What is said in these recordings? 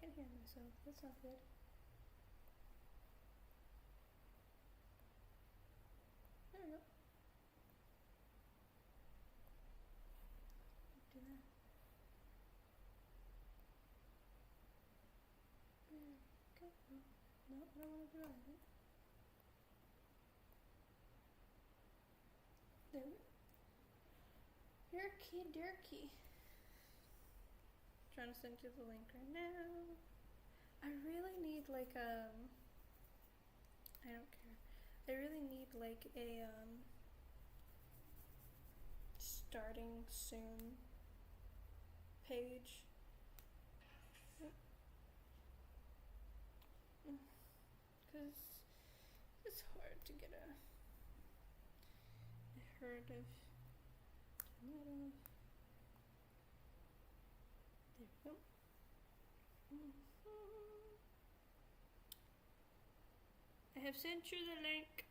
can hear myself. That's not good. There we go. Do that. Okay. No, I don't want to drive it. There we go. Yerky dirky. Trying to send you the link right now. I really need like I don't care. I really need like a starting soon page. Because it's hard to get a herd of tomatoes. There we go. I have sent you the link.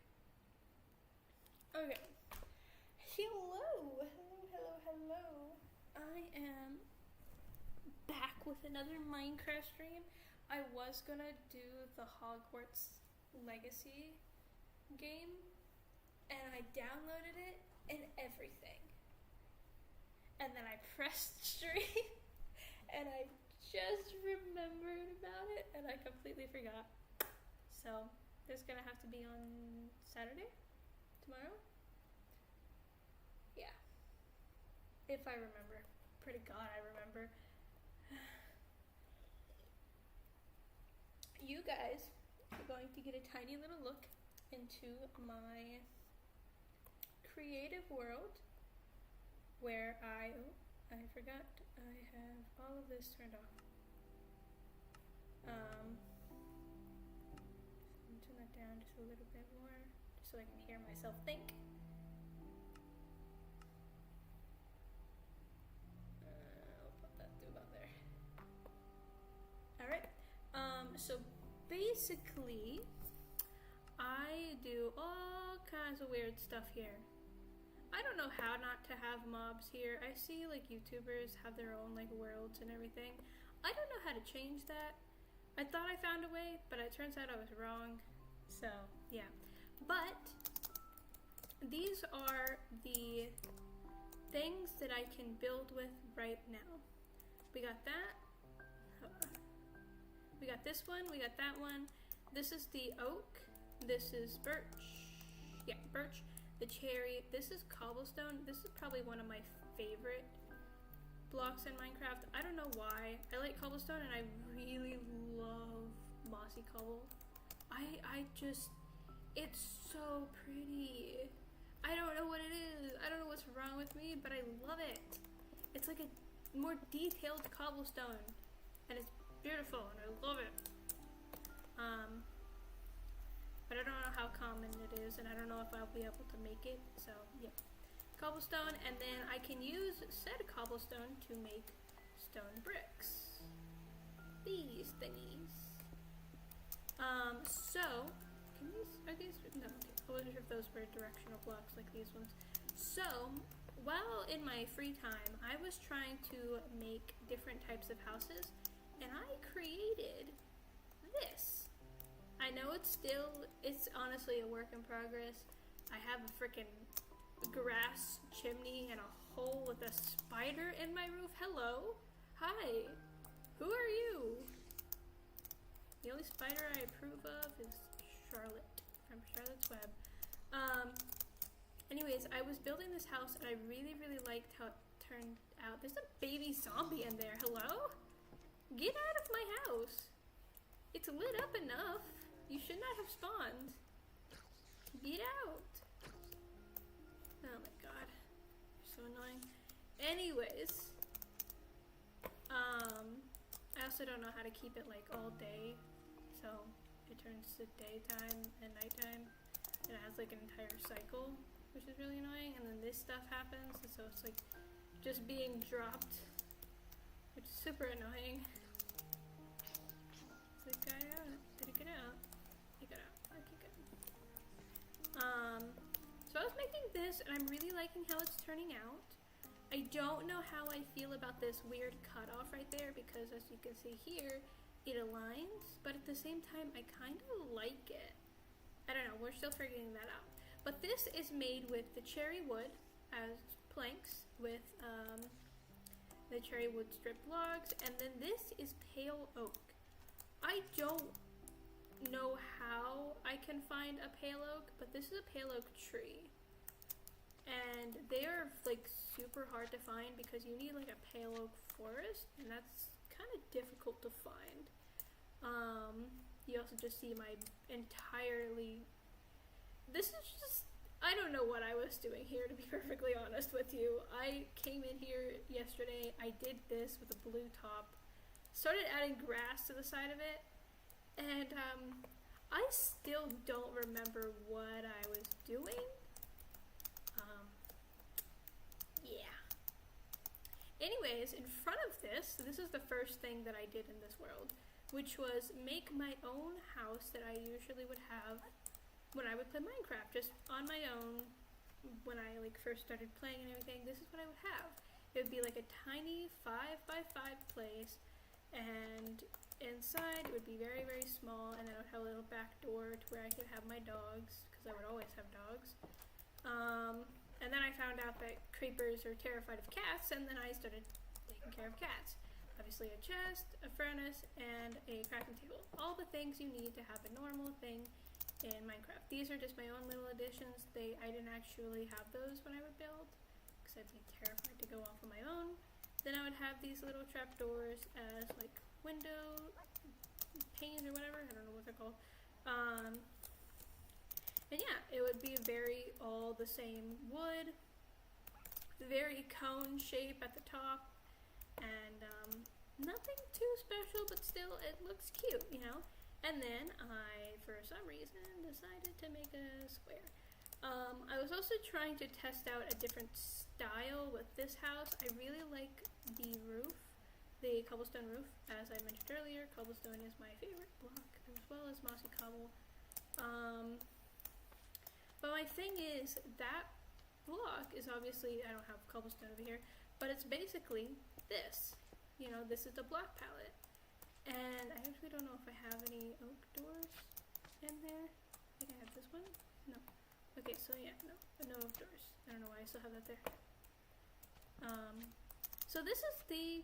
Okay. Hello. I am back with another Minecraft stream. I was gonna do the Hogwarts Legacy game, and I downloaded it and everything. And then I pressed stream, and I just remembered about it, and I completely forgot. So, it's gonna have to be on Saturday? Tomorrow? Yeah. If I remember. Pretty God, I remember. You guys are going to get a tiny little look into my creative world where I forgot I have all of this turned off. I'm gonna turn that down just a little bit more just so I can hear myself think. I'll put that to about there. Alright, so basically I do all kinds of weird stuff here. I don't know how not to have mobs here. I see like YouTubers have their own like worlds and everything. I don't know how to change that. I thought I found a way, but it turns out I was wrong. So yeah, but these are the things that I can build with right now. We got that. We got this one, we got that one. This is the oak. This is birch. Yeah, birch. The cherry. This is cobblestone. This is probably one of my favorite blocks in Minecraft. I don't know why. I like cobblestone and I really love mossy cobble. I just, it's so pretty. I don't know what it is. I don't know what's wrong with me, but I love it. It's like a more detailed cobblestone and it's beautiful and I love it. But I don't know how common it is and I don't know if I'll be able to make it, so yeah. Cobblestone, and then I can use said cobblestone to make stone bricks. These thingies. So, can these, are these, no, I wasn't sure if those were directional blocks like these ones. So, while in my free time, I was trying to make different types of houses, and I created this. I know it's honestly a work in progress. I have a freaking grass chimney and a hole with a spider in my roof. Hello. Hi. Who are you? The only spider I approve of is Charlotte from Charlotte's Web. Anyways, I was building this house and I really, really liked how it turned out. There's a baby zombie in there. Hello? Get out of my house. It's lit up enough. You should not have spawned. Get out. Oh my god. You're so annoying. Anyways. I also don't know how to keep it like all day. So it turns to daytime and nighttime. And it has like an entire cycle, which is really annoying. And then this stuff happens. And so it's like just being dropped, which is super annoying. Is the guy out? Did he get out? He got out. Okay, good. So I was making this and I'm really liking how it's turning out. I don't know how I feel about this weird cutoff right there because as you can see here, it aligns, but at the same time, I kind of like it. I don't know, we're still figuring that out. But this is made with the cherry wood as planks with the cherry wood strip logs, and then this is pale oak. I don't know how I can find a pale oak, but this is a pale oak tree. And they are like super hard to find because you need like a pale oak forest, and that's kind of difficult to find. You also just see my entirely, this is just, I don't know what I was doing here, to be perfectly honest with you. I came in here yesterday, I did this with a blue top, started adding grass to the side of it, and I still don't remember what I was doing. Yeah. Anyways, in front of this is the first thing that I did in this world, which was make my own house that I usually would have when I would play Minecraft, just on my own. When I like first started playing and everything, this is what I would have. It would be like a tiny 5x5 place, and inside it would be very, very small, and then I would have a little back door to where I could have my dogs, because I would always have dogs. And then I found out that creepers are terrified of cats, and then I started taking care of cats. Obviously a chest, a furnace, and a crafting table. All the things you need to have a normal thing in Minecraft. These are just my own little additions. I didn't actually have those when I would build, because I'd be terrified to go off on my own. Then I would have these little trapdoors as like window panes or whatever. I don't know what they're called. And yeah, it would be very all the same wood, very cone shape at the top, and nothing too special, but still it looks cute, you know? And then I, for some reason, decided to make a square. I was also trying to test out a different style with this house. I really like the roof, the cobblestone roof. As I mentioned earlier, cobblestone is my favorite block, as well as mossy cobble. But my thing is, that block is obviously, I don't have cobblestone over here, but it's basically this. You know, this is the block palette. And I actually don't know if I have any oak doors in there. I think I have this one. No. Okay, so yeah, no oak doors. I don't know why I still have that there. So this is the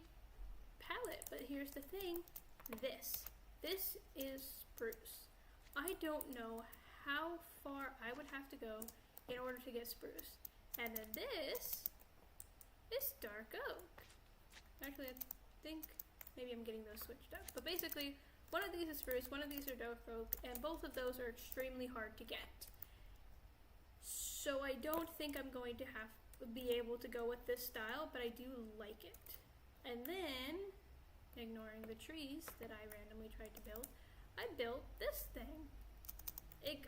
palette, but here's the thing. This is spruce. I don't know how far I would have to go in order to get spruce. And then this is dark oak. Actually, I think maybe I'm getting those switched up. But basically, one of these is spruce, one of these are dark oak, and both of those are extremely hard to get. So I don't think I'm going to be able to go with this style, but I do like it. And then, ignoring the trees that I randomly tried to build, I built this thing.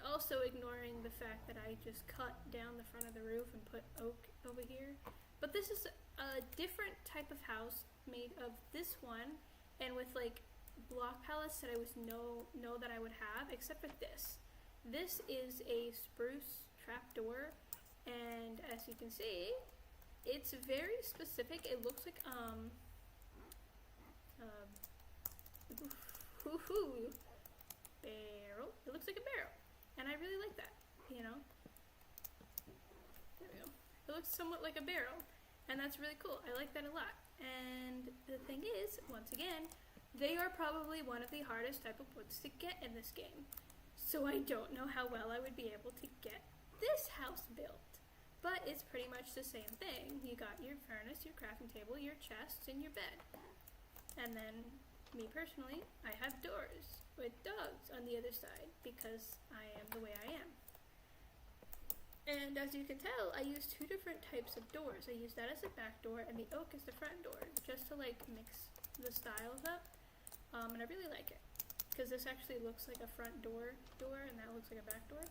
Also ignoring the fact that I just cut down the front of the roof and put oak over here. But this is a different type of house made of this one, and with like block palettes that I know that I would have, except for this. This is a spruce trapdoor, and as you can see, it's very specific. It looks like barrel. It looks like a barrel. And I really like that, you know? There we go. It looks somewhat like a barrel, and that's really cool. I like that a lot. And the thing is, once again, they are probably one of the hardest type of woods to get in this game. So I don't know how well I would be able to get this house built. But it's pretty much the same thing. You got your furnace, your crafting table, your chests, and your bed. And then, me personally, I have doors with dogs on the other side because I am the way I am. And as you can tell, I use two different types of doors. I use that as a back door and the oak as the front door, just to like mix the styles up. And I really like it because this actually looks like a front door and that looks like a back door,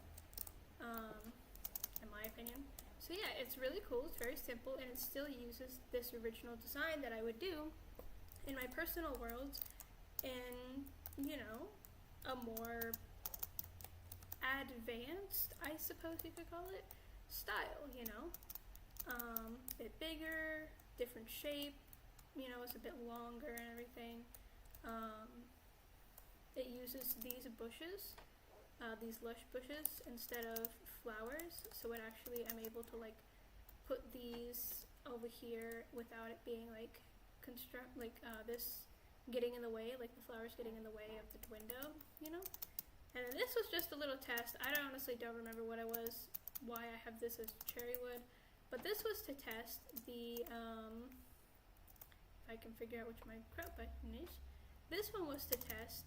in my opinion. So yeah, it's really cool. It's very simple, and it still uses this original design that I would do in my personal worlds in, you know, a more advanced, I suppose you could call it, style, you know? Bit bigger, different shape, you know, it's a bit longer and everything. it uses these bushes, these lush bushes instead of flowers, so it actually, I'm able to like put these over here without it being like this getting in the way, like the flowers getting in the way of the window, you know? And then this was just a little test. I honestly don't remember what it was, why I have this as cherry wood, but this was to test the, if I can figure out which my crop button is, this one was to test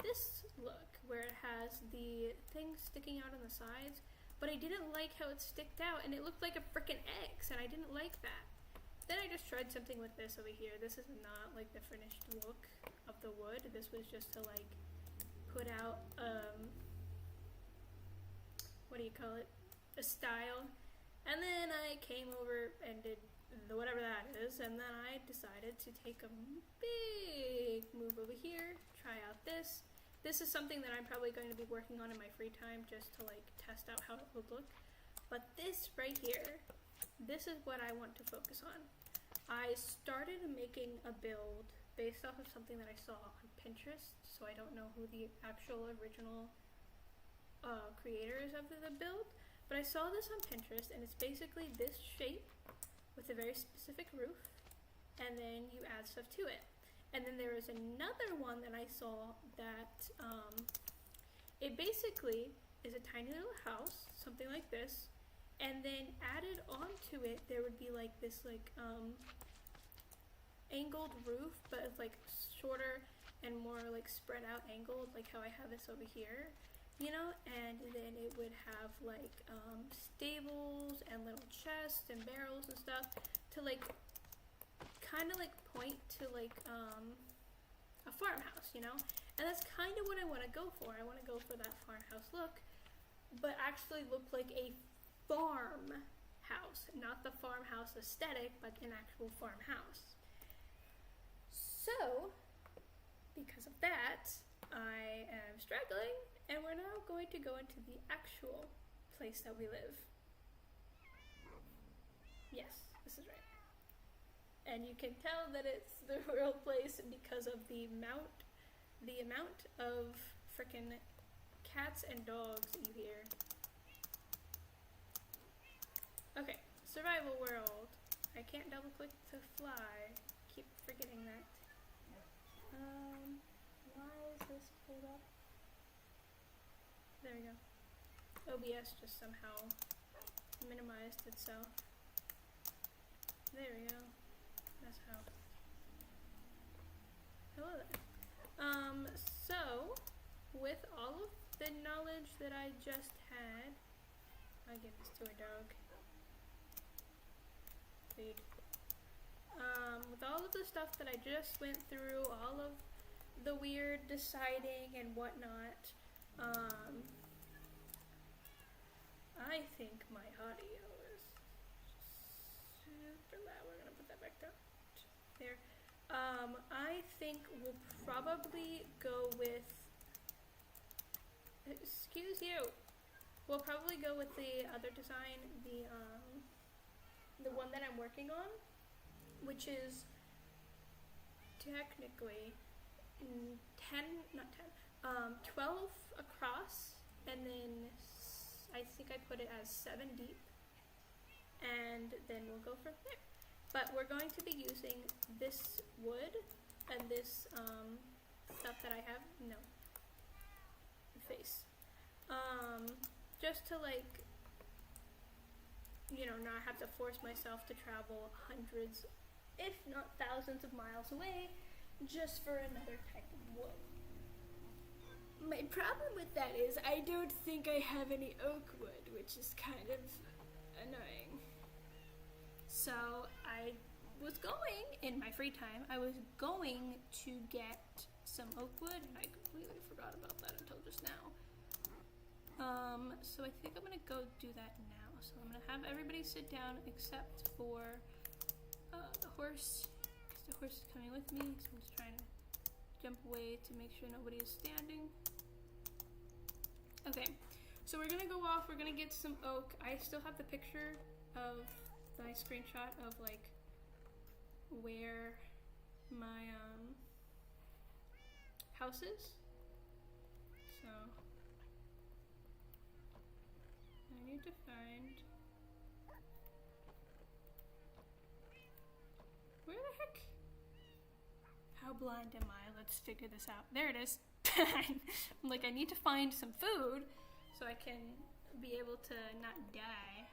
this look, where it has the things sticking out on the sides, but I didn't like how it sticked out, and it looked like a frickin' X, and I didn't like that. Then I just tried something with this over here. This is not like the finished look of the wood. This was just to like put out, what do you call it? A style. And then I came over and did whatever that is, and then I decided to take a big move over here, try out this. This is something that I'm probably going to be working on in my free time just to like test out how it would look. But this right here, this is what I want to focus on. I started making a build based off of something that I saw on Pinterest, so I don't know who the actual original creators of the build, but I saw this on Pinterest, and it's basically this shape with a very specific roof, and then you add stuff to it. And then there is another one that I saw that it basically is a tiny little house, something like this, and then added onto it there would be like this like angled roof, but it's like shorter and more like spread out angled, like how I have this over here, you know, and then it would have like stables and little chests and barrels and stuff to like kind of like point to like a farmhouse, you know, and that's kind of what I want to go for. I want to go for that farmhouse look, but actually look like a farmhouse, not the farmhouse aesthetic, but an actual farmhouse. So, because of that, I am struggling, and we're now going to go into the actual place that we live. Yes, this is right. And you can tell that it's the real place because of the amount of frickin' cats and dogs that you hear. Okay, survival world. I can't double click to fly. Keep forgetting that. Why is this pulled up? There we go. OBS just somehow minimized itself. There we go. That's how. Hello there. So, with all of the knowledge that I just had, I'll give this to a dog. Feed. With all of the stuff that I just went through, all of the weird deciding and whatnot, I think my audio is super loud. We're gonna put that back down. There. I think we'll probably go with, excuse you, we'll probably go with the other design, the one that I'm working on, which is technically 12 across, and then I think I put it as 7 deep, and then we'll go from there. But we're going to be using this wood and this stuff that I have, just to like, not have to force myself to travel hundreds, if not thousands of miles away, just for another type of wood. My problem with that is I don't think I have any oak wood, which is kind of annoying. So I was going, in my free time, I was going to get some oak wood, and I completely forgot about that until just now. So I think I'm gonna go do that now. So I'm gonna have everybody sit down except for the horse, because the horse is coming with me, so I'm just trying to jump away to make sure nobody is standing. Okay, so we're gonna go off, we're gonna get some oak. I still have the picture of my screenshot of like where my house is, so I need to find, where the heck? How blind am I? Let's figure this out. There it is. I'm like, I need to find some food so I can be able to not die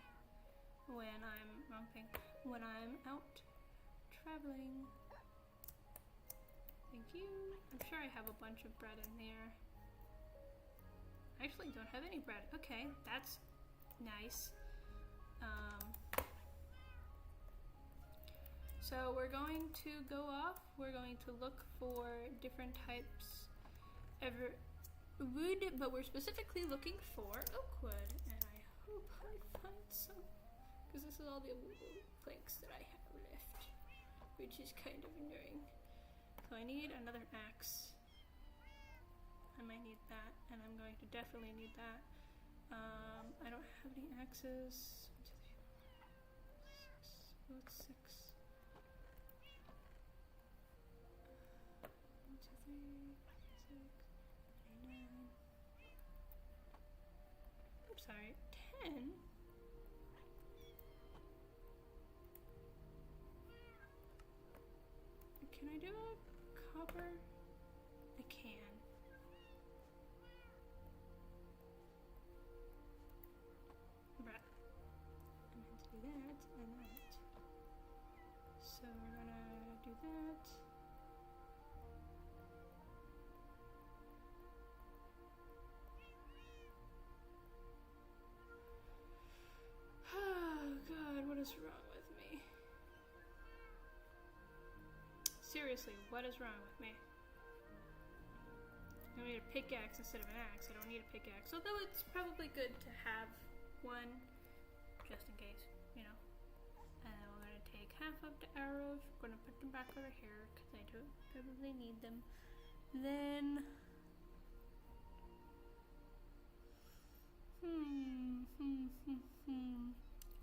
when I'm out traveling. Thank you. I'm sure I have a bunch of bread in there. I actually don't have any bread. Okay, that's nice. So we're going to go off. We're going to look for different types of wood, but we're specifically looking for oak wood. And I hope I find some, because this is all the planks that I have left, which is kind of annoying. So I need another axe. I might need that, and I'm going to definitely need that. I don't have any axes. 1, 2, 3, 4, 5, 6. Oh, it's 6. 1, 2, 3, 4, 5, 6, 9. I'm sorry, 10? Can I do a copper? I can. Right. I meant to do that and that. So we're gonna do that. Oh God, what is wrong with me? Seriously, what is wrong with me? I need a pickaxe instead of an axe. I don't need a pickaxe, although it's probably good to have one, just in case, you know. And then we're gonna take half of the arrows, we're gonna put them back over here, because I don't probably need them. Then,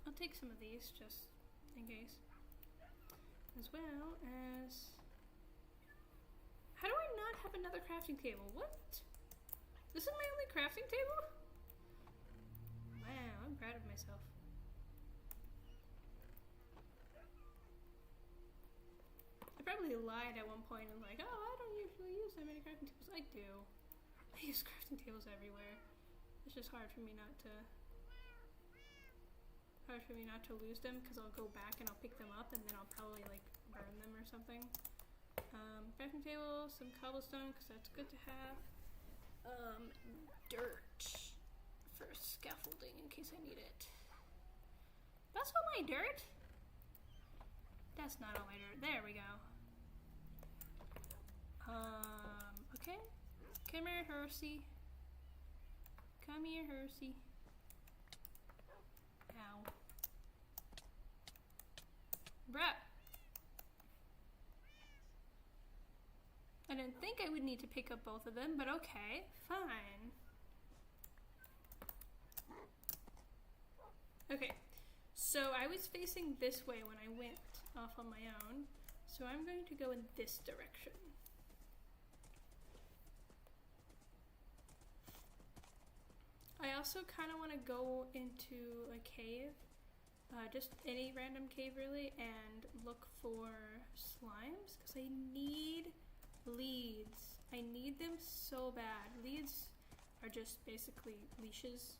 I'll take some of these, just in case. As well as, how do I not have another crafting table? What? This is my only crafting table? Wow, I'm proud of myself. I probably lied at one point and like, oh, I don't usually use that many crafting tables. I do. I use crafting tables everywhere. It's just hard for me not to lose them, because I'll go back and I'll pick them up and then I'll probably like burn them or something. Crafting table, some cobblestone, because that's good to have. Dirt for scaffolding in case I need it. That's all my dirt? That's not all my dirt. There we go. Okay. Come here, Hersey. Come here, Hersey. Ow. Bruh. I didn't think I would need to pick up both of them, but okay, fine. Okay, so I was facing this way when I went off on my own, so I'm going to go in this direction. I also kind of want to go into a cave, just any random cave really, and look for slimes, because I need leads. I need them so bad. Leads are just basically leashes,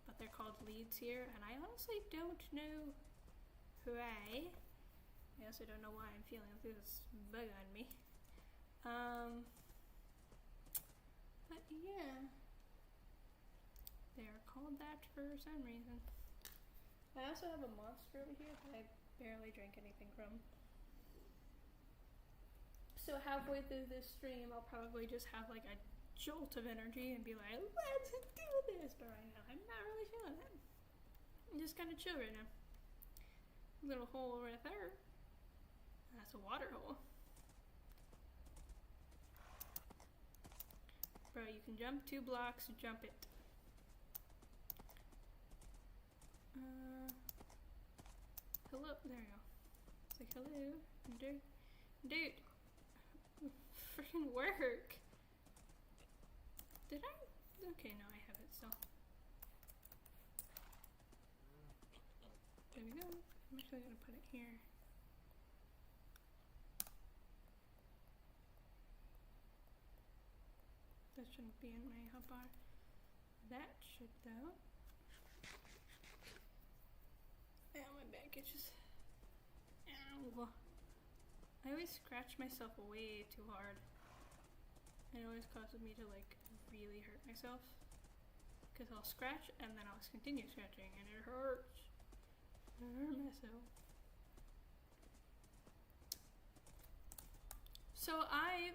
but they're called leads here, and I honestly don't know why. I also don't know why I'm feeling this bug on me. But yeah. They are called that for some reason. I also have a monster over here that I barely drank anything from. So halfway through this stream, I'll probably just have like a jolt of energy and be like, let's do this! But right now, I'm not really feeling it. I'm just kind of chill right now. Little hole right there. That's a water hole. Bro, you can jump 2 blocks, jump it. Hello, there we go. It's like, hello, dude, freaking work. Did I Okay, no, I have it still. There we go. I'm actually gonna put it here. That shouldn't be in my hotbar. That should though. Ow, my back itches. Ow. I always scratch myself way too hard. It always causes me to like really hurt myself. Because I'll scratch and then I'll continue scratching and it hurts. I hurt myself. So I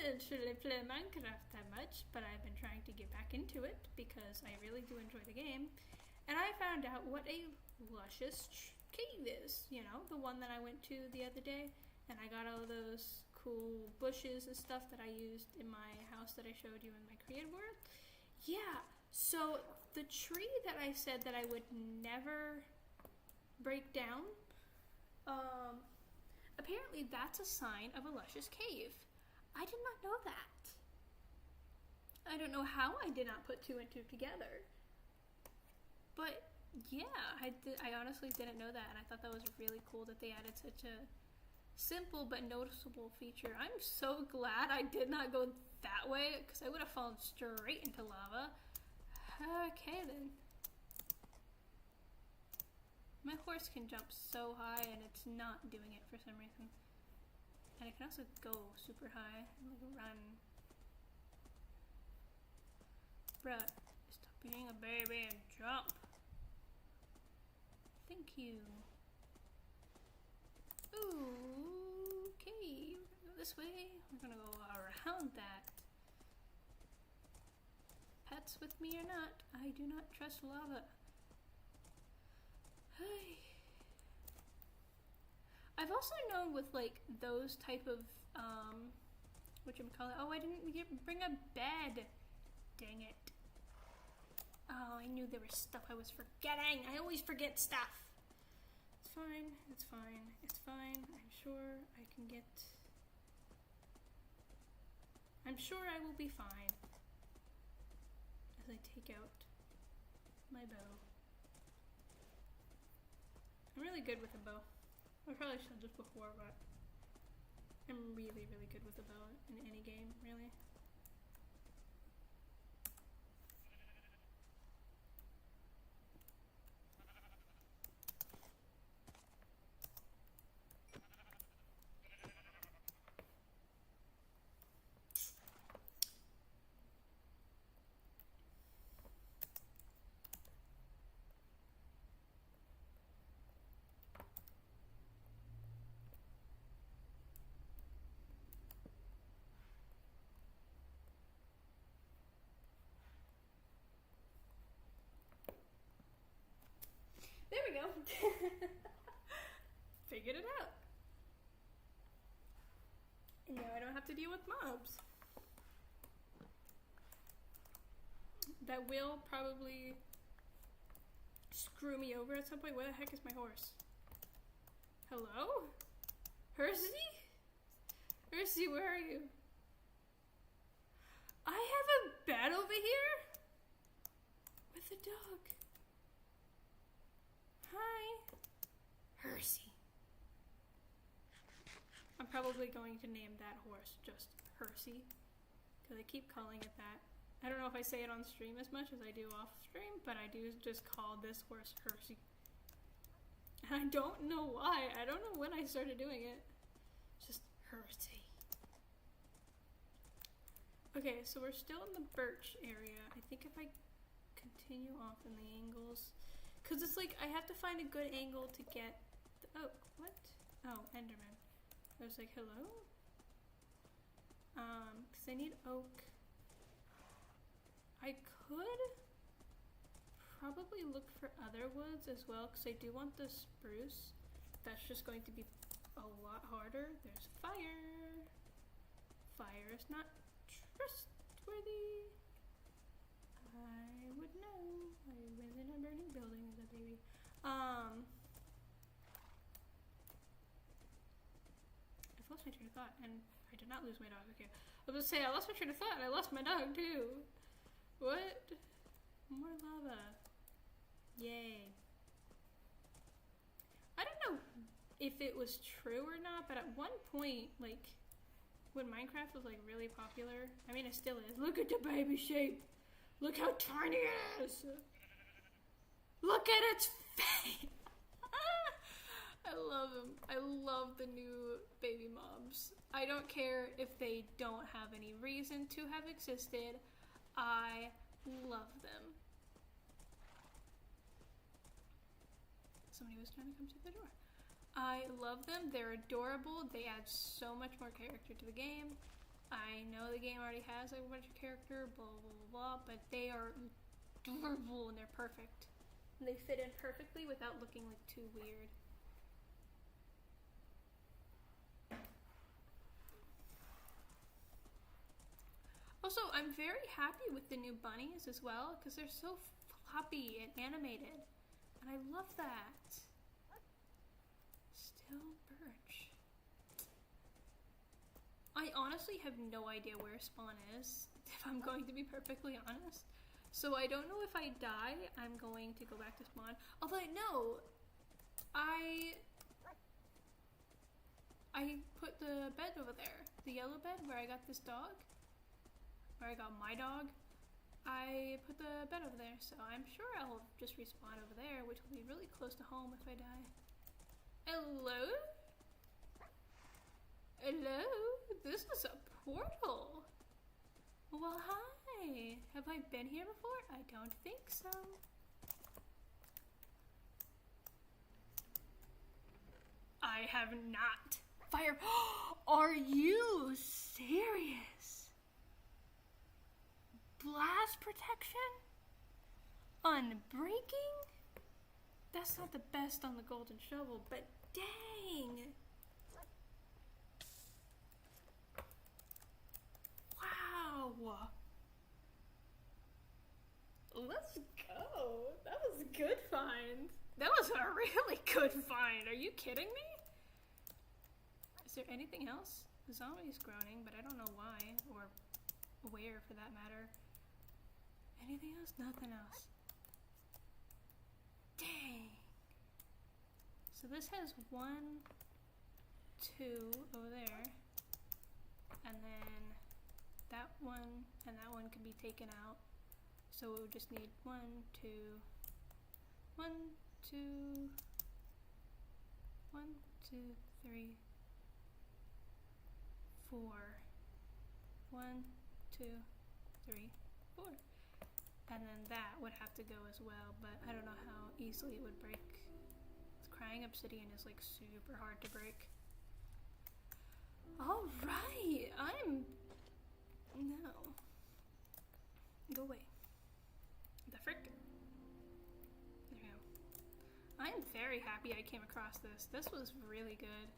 didn't really play Minecraft that much, but I've been trying to get back into it because I really do enjoy the game. And I found out what a luscious cave is, you know, the one that I went to the other day, and I got all those cool bushes and stuff that I used in my house that I showed you in my creative world. Yeah, so the tree that I said that I would never break down, apparently that's a sign of a luscious cave. I did not know that. I don't know how I did not put two and two together. But yeah, I honestly didn't know that, and I thought that was really cool that they added such a simple but noticeable feature. I'm so glad I did not go that way, because I would have fallen straight into lava. Okay then. My horse can jump so high, and it's not doing it for some reason. And it can also go super high and like run. Bruh, stop being a baby and jump. Thank you. Ooh, okay, we're gonna go this way. We're gonna go around that. Pets with me or not, I do not trust lava. Hey. I've also known with like those type of whatchamacallit. Oh, I didn't bring a bed. Dang it. Oh, I knew there was stuff I was forgetting. I always forget stuff. It's fine, it's fine, it's fine. I'm sure I can get... I'm sure I will be fine as I take out my bow. I'm really good with a bow. I probably said this before, but I'm really, really good with a bow in any game, really. There we go. Figured it out. And now I don't have to deal with mobs. That will probably screw me over at some point. Where the heck is my horse? Hello? Hersey? Hersey, where are you? I have a bed over here? With a dog. Hi. Hersey. I'm probably going to name that horse just Hersey, because I keep calling it that. I don't know if I say it on stream as much as I do off stream, but I do just call this horse Hersey. And I don't know why. I don't know when I started doing it. Just Hersey. Okay, so we're still in the birch area. I think if I continue off in the angles, because it's like I have to find a good angle to get the oak. What? Oh, Enderman. I was like, hello? Because I need oak. I could probably look for other woods as well, because I do want the spruce. That's just going to be a lot harder. There's fire. Fire is not trustworthy. I would know. I live in a burning building as a baby. I've lost my train of thought. thought, and I did not lose my dog. Okay, I was gonna say I lost my train of thought, and I lost my dog too. What? More lava. Yay. I don't know if it was true or not, but at one point, like, when Minecraft was, like, really popular, I mean, it still is. Look at the baby sheep. Look how tiny it is. Look at its face. I love them. I love the new baby mobs. I don't care if they don't have any reason to have existed. I love them. Somebody was trying to come to the door. I love them. They're adorable. They add so much more character to the game. I know the game already has a bunch of character, blah, blah, blah, blah, but they are adorable and they're perfect. And they fit in perfectly without looking like too weird. Also, I'm very happy with the new bunnies as well, because they're so floppy and animated. And I love that. Still birch. I honestly have no idea where spawn is, if I'm going to be perfectly honest. So I don't know if I die, I'm going to go back to spawn. Although, no, I put the bed over there. The yellow bed where I got this dog. Where I got my dog. I put the bed over there, so I'm sure I'll just respawn over there, which will be really close to home if I die. Hello? Hello? This is a portal. Well, hi. Have I been here before? I don't think so. I have not. Fire. Are you serious? Blast protection? Unbreaking? That's not the best on the golden shovel, but dang! Wow! Let's go! That was a good find. That was a really good find. Are you kidding me? Is there anything else? The zombie's groaning, but I don't know why, or where for that matter. Anything else? Nothing else. Dang. So this has 1, 2 over there. And then that one and that one can be taken out. So we would just need 1, 2, 1, 2, 1, 2, 3, 4. 1, 2, 3, 4. And then that would have to go as well, but I don't know how easily it would break. Crying obsidian is like super hard to break. Alright, no. Go away. The frick? There we go. I'm very happy I came across this. This was really good.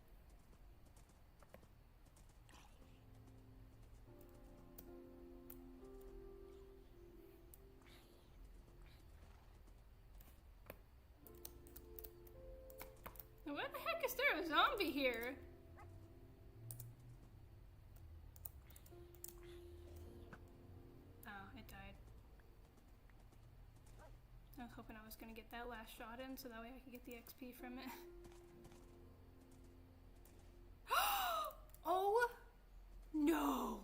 What the heck, is there a zombie here? Oh, it died. I was hoping I was gonna get that last shot in so that way I could get the XP from it. Oh! No!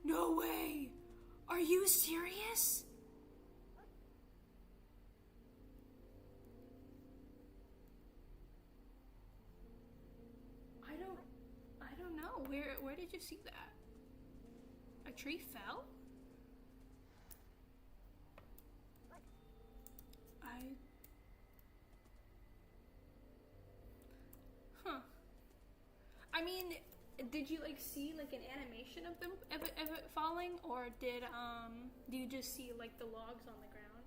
No way! Are you serious? I don't know. Where did you see that? A tree fell? Huh. I mean, did you like see like an animation of them of it falling, or do you just see like the logs on the ground?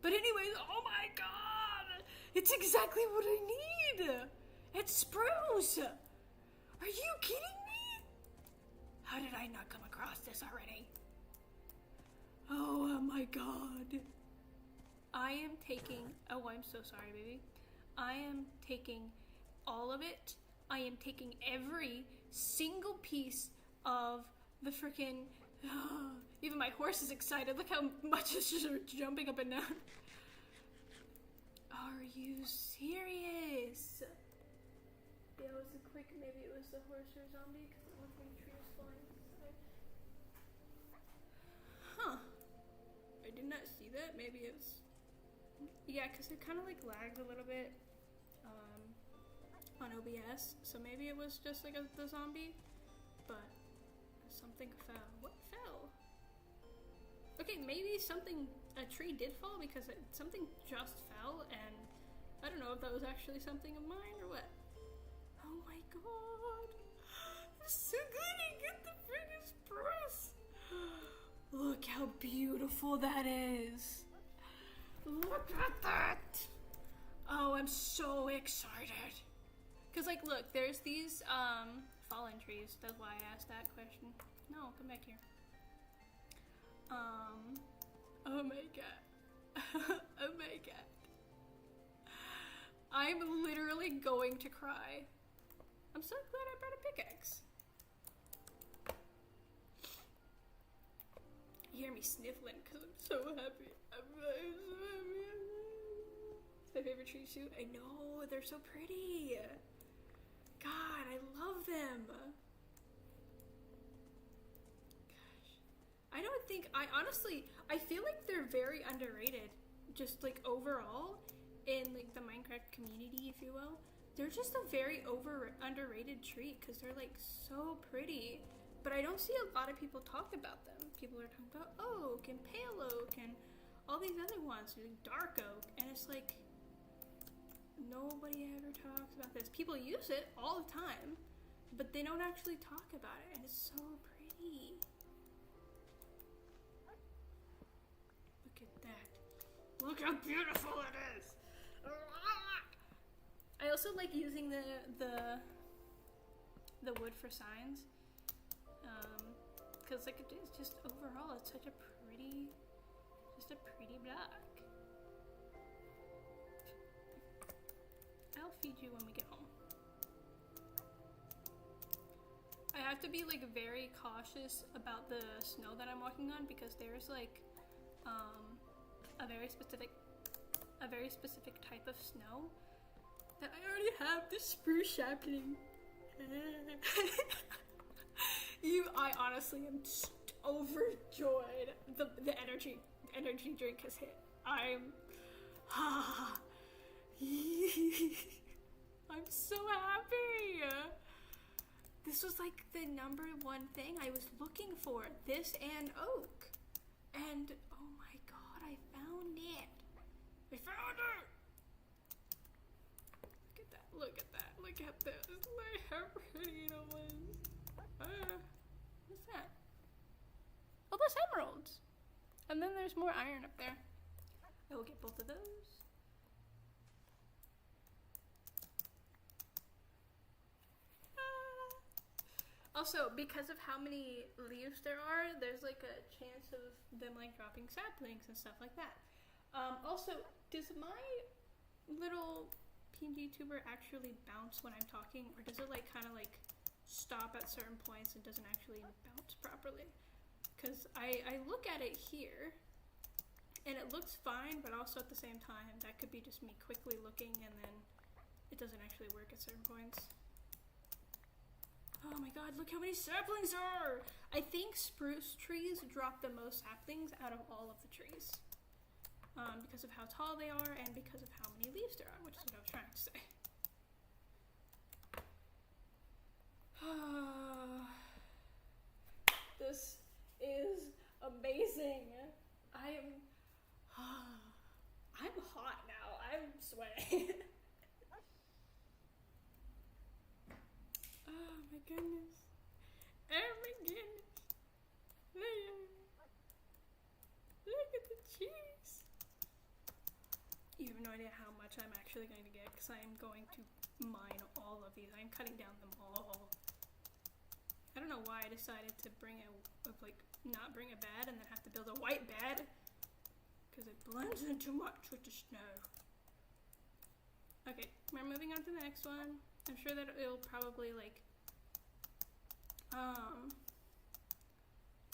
But anyways, oh my god! It's exactly what I need! It's spruce! Are you kidding me? How did I not come across this already? Oh my god. I am taking, oh, I'm so sorry, baby. I am taking all of it. I am taking every single piece of the freaking... even my horse is excited. Look how much it's just jumping up and down. Are you serious? Yeah, it was a quick, maybe it was the horse or zombie, because it looked like a tree was falling inside. Huh. I did not see that. Maybe it was... Yeah, because it kind of like lagged a little bit on OBS, so maybe it was just like the zombie, but something fell. What fell? Okay, maybe a tree did fall because something just fell, and I don't know if that was actually something of mine or what. Oh my god! I'm so glad I get the friggin' spruce! Look how beautiful that is! Look at that! Oh, I'm so excited! Cause like, look, there's these fallen trees. That's why I asked that question. No, come back here. Oh my god. Oh my god. I'm literally going to cry. I'm so glad I brought a pickaxe. You hear me sniffling because I'm so happy. I'm so happy. It's my favorite tree too. I know, they're so pretty. God, I love them. I don't think, I feel like they're very underrated, just like overall, in like the Minecraft community, if you will. They're just a very underrated tree, because they're like so pretty, but I don't see a lot of people talk about them. People are talking about oak and pale oak and all these other ones, like dark oak, and it's like, nobody ever talks about this. People use it all the time, but they don't actually talk about it, and it's so pretty. Look at that. Look how beautiful it is. I also like using the wood for signs, because like it's just overall it's such a pretty, block. I'll feed you when we get home. I have to be like very cautious about the snow that I'm walking on, because there's like a very specific type of snow that I already have this spruce sapling. I honestly am overjoyed. The energy drink has hit. I'm so happy. This was like the #1 thing I was looking for. This and oak. And oh my god, I found it. I found it. Look at that. Look at this. Look how pretty it was. What's that? Oh, there's emeralds. And then there's more iron up there. I will get both of those. Also, because of how many leaves there are, there's like a chance of them like dropping saplings and stuff like that. Also, does my little PNG tuber actually bounce when I'm talking, or does it like kind of like stop at certain points and doesn't actually bounce properly? Because I look at it here and it looks fine, but also at the same time that could be just me quickly looking and then it doesn't actually work at certain points. Oh my god, look how many saplings there are! I think spruce trees drop the most saplings out of all of the trees. Because of how tall they are and because of how many leaves there are, which is what I was trying to say. This is amazing. I'm hot now. I'm sweating. Oh my goodness. Oh my goodness. Look at the cheese. You have no idea how much I'm actually going to get, because I am going to mine all of these. I'm cutting down them all. I don't know why I decided to not bring a bed and then have to build a white bed, because it blends in too much with the snow. Okay, we're moving on to the next one. I'm sure that it'll probably like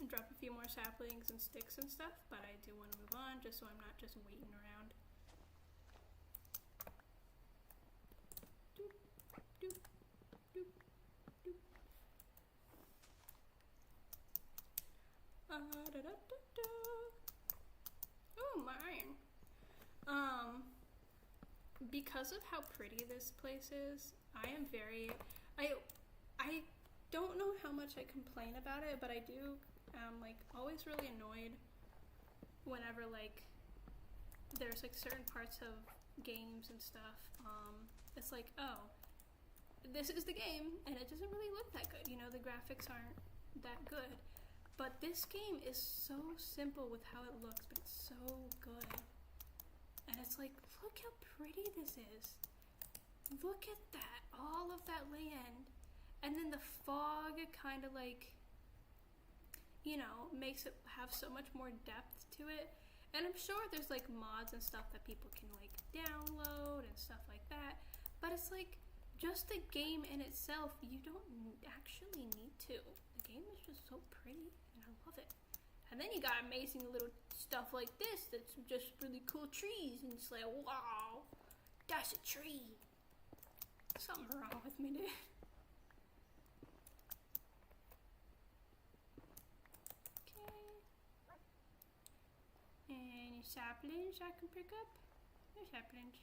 drop a few more saplings and sticks and stuff, but I do want to move on just so I'm not just waiting around. Doop, doop, doop, doop. Da, da, da, da. Oh, my iron. Because of how pretty this place is, I am very, I don't know how much I complain about it, but I do, like, always really annoyed whenever, like, there's, like, certain parts of games and stuff, it's like, oh, this is the game, and it doesn't really look that good, you know, the graphics aren't that good, but this game is so simple with how it looks, but it's so good. And it's like, look how pretty this is. Look at that, all of that land. And then the fog kind of like, you know, makes it have so much more depth to it. And I'm sure there's like mods and stuff that people can like download and stuff like that. But it's like, just the game in itself, you don't actually need to. The game is just so pretty and I love it. And then you got amazing little stuff like this that's just really cool trees, and it's like, wow, that's a tree. Something wrong with me, dude. Okay. Any saplings I can pick up? No saplings.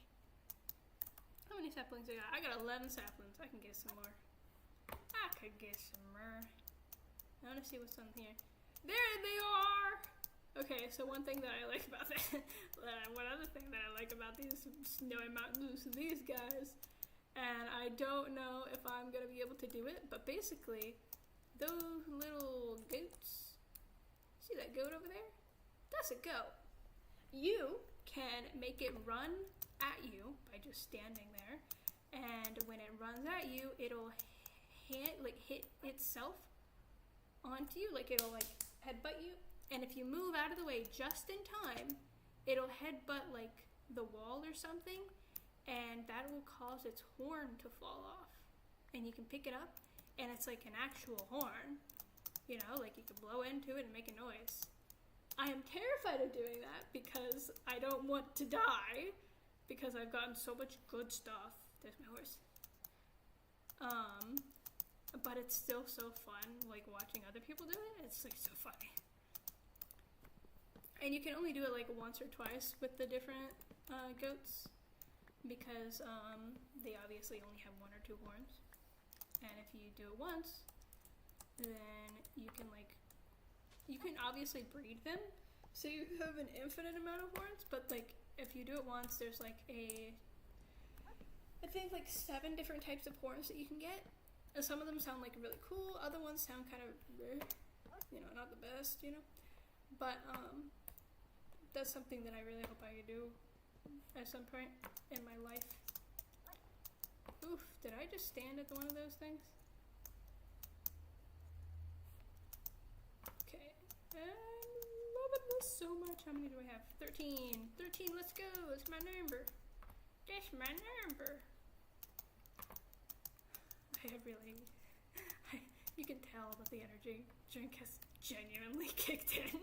How many saplings I got? I got 11 saplings. I can get some more. I could get some more. I want to see what's on here. There they are! Okay, so one thing that I like about that, one other thing that I like about these snowy mountains is these guys, and I don't know if I'm gonna be able to do it, but basically, those little goats, see that goat over there? That's a goat. You can make it run at you by just standing there, and when it runs at you, it'll hit itself onto you, like it'll like headbutt you, and if you move out of the way just in time, it'll headbutt like the wall or something, and that will cause its horn to fall off, and you can pick it up, and it's like an actual horn, you know, like you can blow into it and make a noise. I am terrified of doing that because I don't want to die, because I've gotten so much good stuff. There's my horse. But it's still so fun, like watching other people do it. It's like so funny. And you can only do it like once or twice with the different goats, because they obviously only have 1 or 2 horns. And if you do it once, then you can obviously breed them, so you have an infinite amount of horns. But like if you do it once, there's like I think like 7 different types of horns that you can get. And some of them sound like really cool, other ones sound kind of, you know, not the best, you know. But that's something that I really hope I could do at some point in my life. Oof, did I just stand at one of those things? Okay, I'm loving this so much. How many do I have? 13. 13, let's go. It's my number. That's my number. You can tell that the energy drink has genuinely kicked in.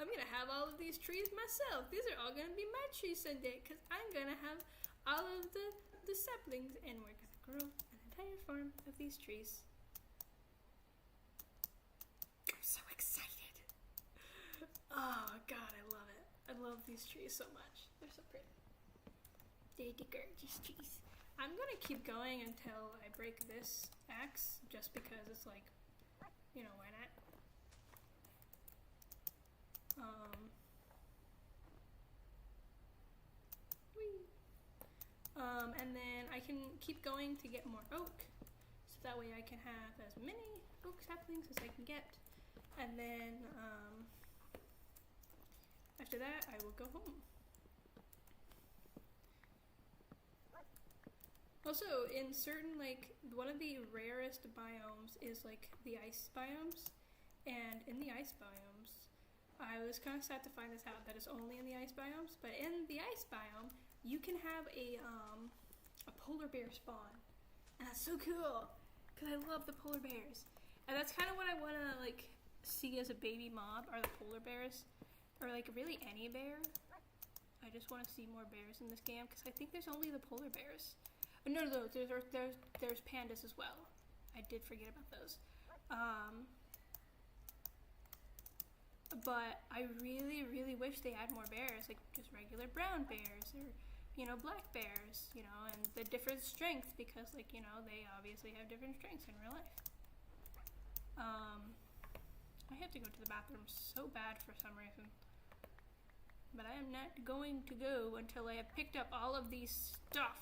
I'm gonna have all of these trees myself. These are all gonna be my trees someday, because I'm gonna have all of the saplings, and we're gonna grow an entire farm of these trees. I'm so excited. Oh god, I love it. I love these trees so much. They're so pretty. They're the gorgeous trees. I'm gonna keep going until I break this axe, just because it's like, you know, why not? And then I can keep going to get more oak, so that way I can have as many oak saplings as I can get, and then after that I will go home. Also, in certain, like, one of the rarest biomes is, like, the ice biomes. And in the ice biomes, I was kind of sad to find this out, that it's only in the ice biomes. But in the ice biome, you can have a polar bear spawn. And that's so cool, because I love the polar bears. And that's kind of what I want to, like, see as a baby mob, are the polar bears. Or, like, really any bear. I just want to see more bears in this game, because I think there's only the polar bears. No, there's pandas as well. I did forget about those. But I really, really wish they had more bears, like just regular brown bears or, you know, black bears, you know, and the different strengths, because, like, you know, they obviously have different strengths in real life. I have to go to the bathroom so bad for some reason. But I am not going to go until I have picked up all of these stuff.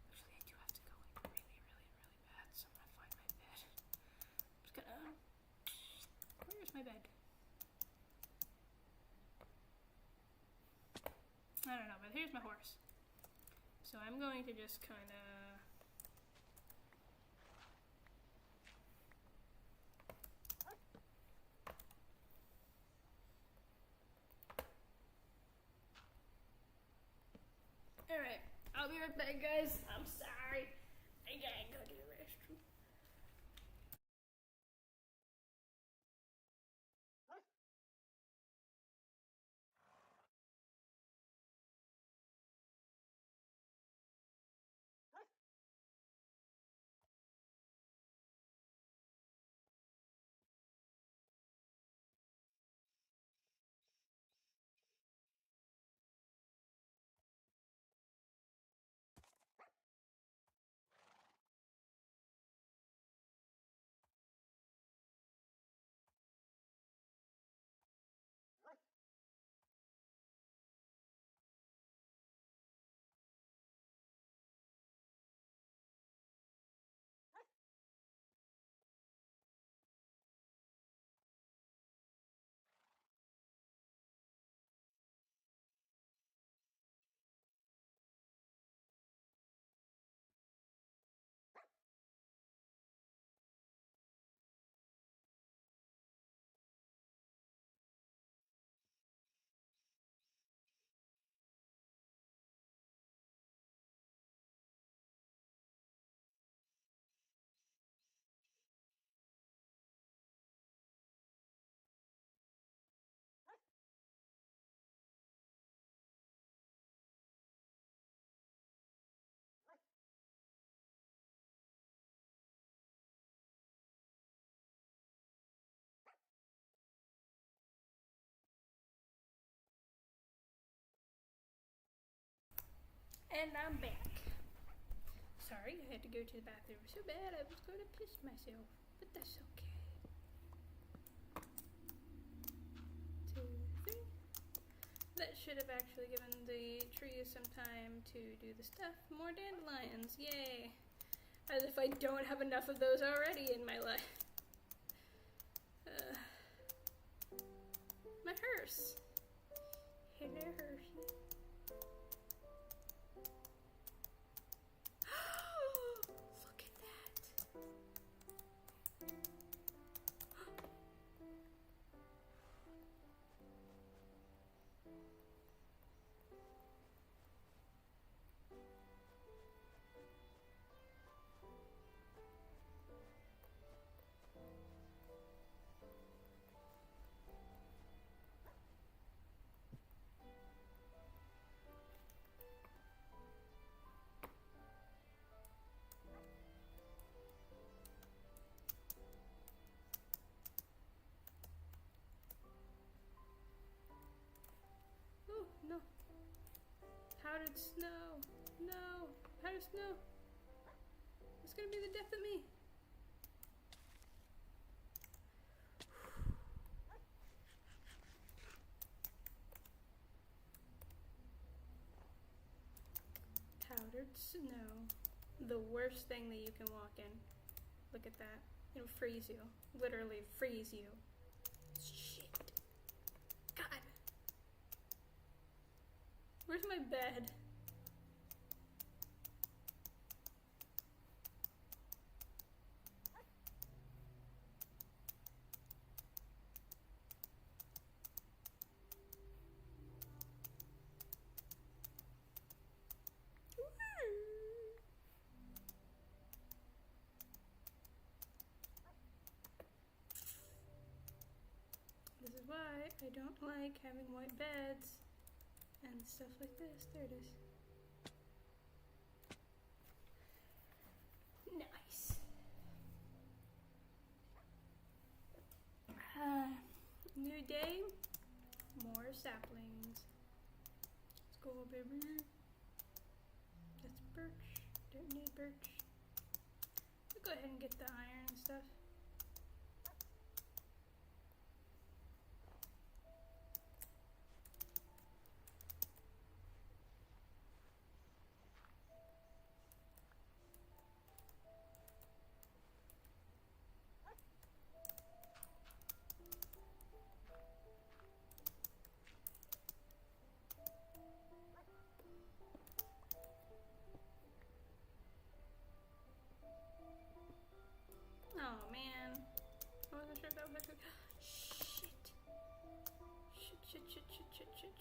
Actually, I do have to go, like, really, really, really bad, so I'm gonna find my bed. I'm just gonna... Where's my bed? I don't know, but here's my horse. So I'm going to just kind of... Alright, I'll be right back, guys. I'm sorry. I gotta go to the restroom. And I'm back. Sorry, I had to go to the bathroom so bad I was going to piss myself, but that's okay. 2, 3. That should have actually given the trees some time to do the stuff. More dandelions, yay! As if I don't have enough of those already in my life. My hearse. Hello, Hershey. Look at that. Oh, no. Powdered snow. No. Powdered snow. It's gonna be the death of me. Powdered snow. The worst thing that you can walk in. Look at that. It'll freeze you. Literally freeze you. Shit. God. Where's my bed? I don't like having white beds and stuff like this. There it is. Nice. New day, more saplings. Let's go, baby. That's birch. Don't need birch. I'll go ahead and get the iron and stuff. Oh man, I wasn't sure if that was actually.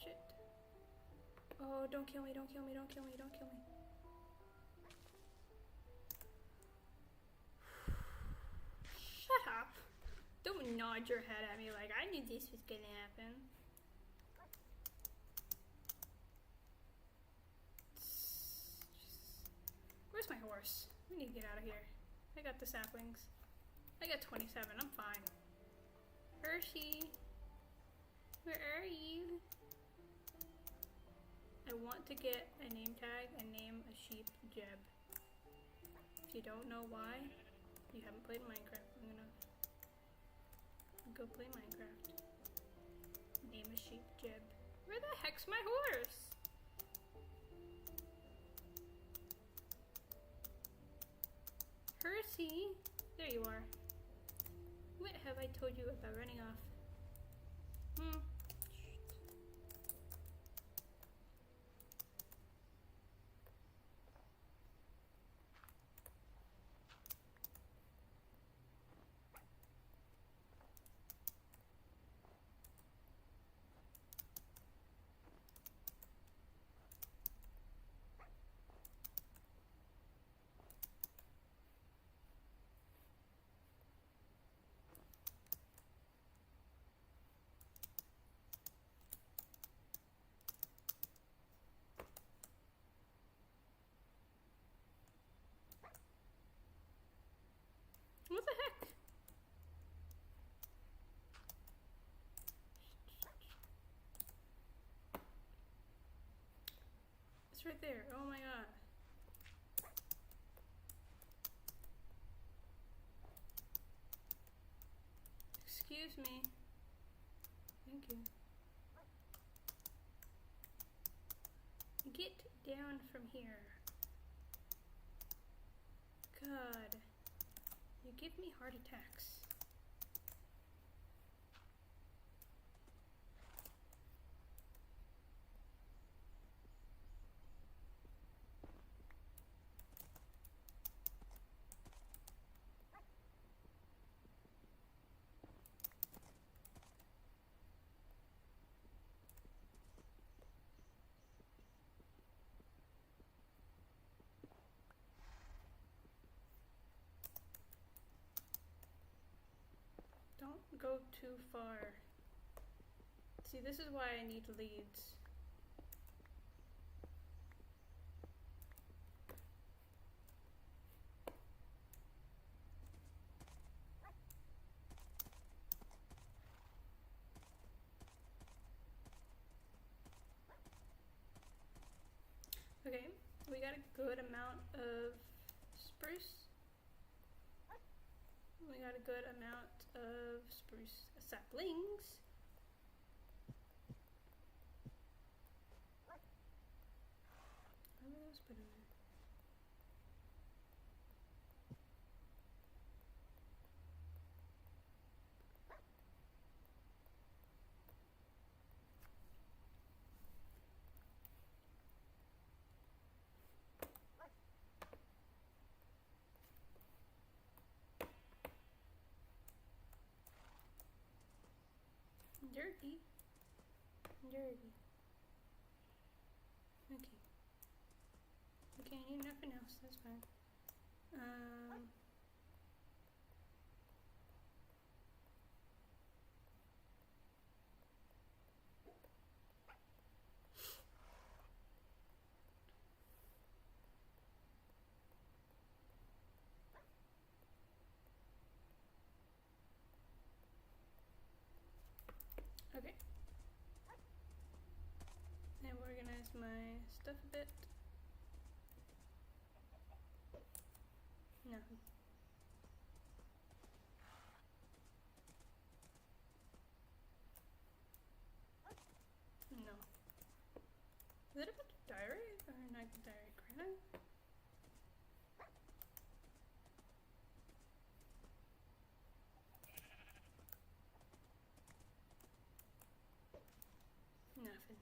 Shit. Oh, don't kill me, don't kill me, don't kill me, don't kill me. Shut up. Don't nod your head at me like I knew this was gonna happen. Where's my horse? We need to get out of here. I got the saplings. I got 27, I'm fine. Hershey, where are you? I want to get a name tag and name a sheep Jeb. If you don't know why, you haven't played Minecraft. I'm gonna go play Minecraft. Name a sheep Jeb. Where the heck's my horse? Percy, there you are. What have I told you about running off? What the heck? It's right there. Oh my god. Excuse me. Thank you. Get down from here. God. You give me heart attacks. Don't go too far. See, this is why I need leads. Okay, we got a good amount of spruce. We got a good amount of spruce saplings. How are those put in there? Dirty. Dirty. Okay. Okay, I need nothing else, that's fine. my stuff a bit. No. No. Is it about the diary? Or not the diary? Granite? Nothing.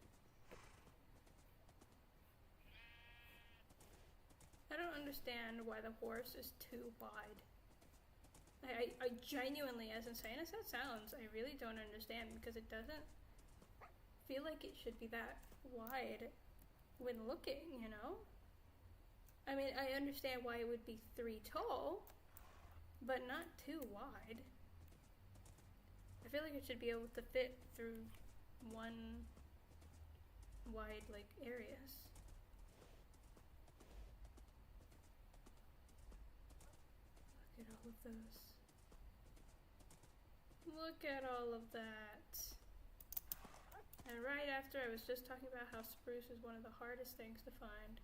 I don't understand why the horse is too wide. I genuinely, as insane as that sounds, I really don't understand because it doesn't feel like it should be that wide when looking, you know? I mean, I understand why it would be 3 tall, but not too wide. I feel like it should be able to fit through one wide, like, areas. Look at all of those. Look at all of that. And right after I was just talking about how spruce is one of the hardest things to find.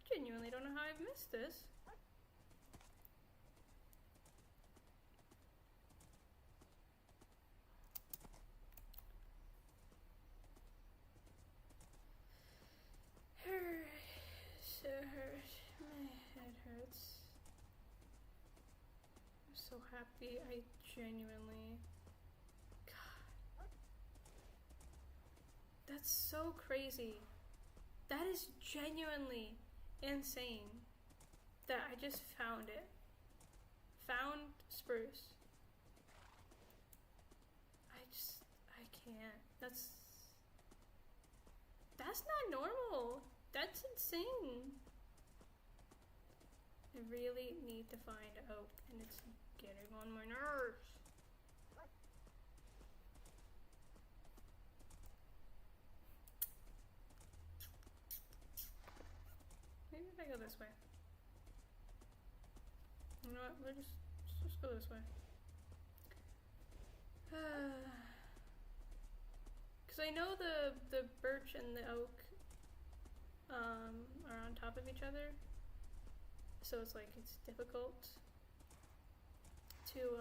Genuinely don't know how I've missed this. My head hurts. I'm so happy. I genuinely... God. That's so crazy. That is genuinely insane that I just found it. Found spruce. I can't. That's not normal. That's insane. I really need to find oak, and it's getting on my nerves. Maybe if I go this way. You know what? Let's just go this way. Because I know the birch and the oak are on top of each other, so it's like it's difficult to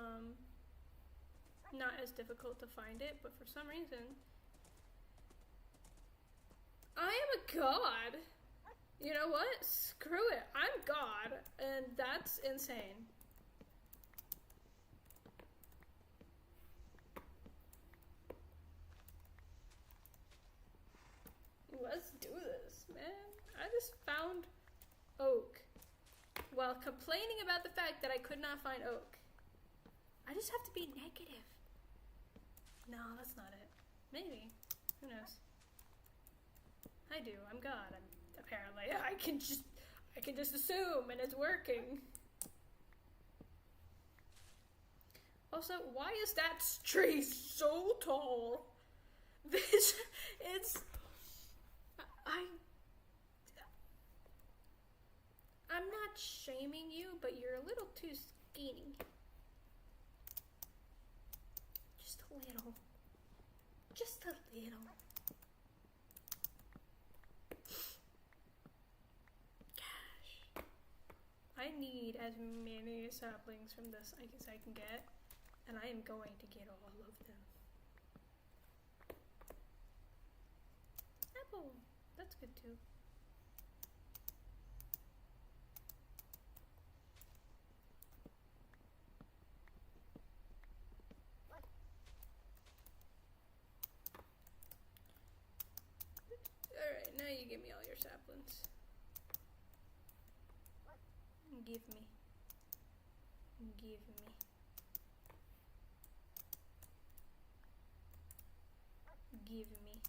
not as difficult to find it, but for some reason I am a god. You know what? Screw it. I'm God, and that's insane. Let's do this, man. I just found oak while complaining about the fact that I could not find oak. I just have to be negative. No, that's not it. Maybe. Who knows? I do. I'm God. Apparently, I can just assume, and it's working. Also, why is that tree so tall? I'm not shaming you, but you're a little too skinny. Just a little. Just a little. I need as many saplings from this as I can get, and I am going to get all of them. Apple! That's good too. Alright, now you give me all your saplings. Give me. Give me. Give me.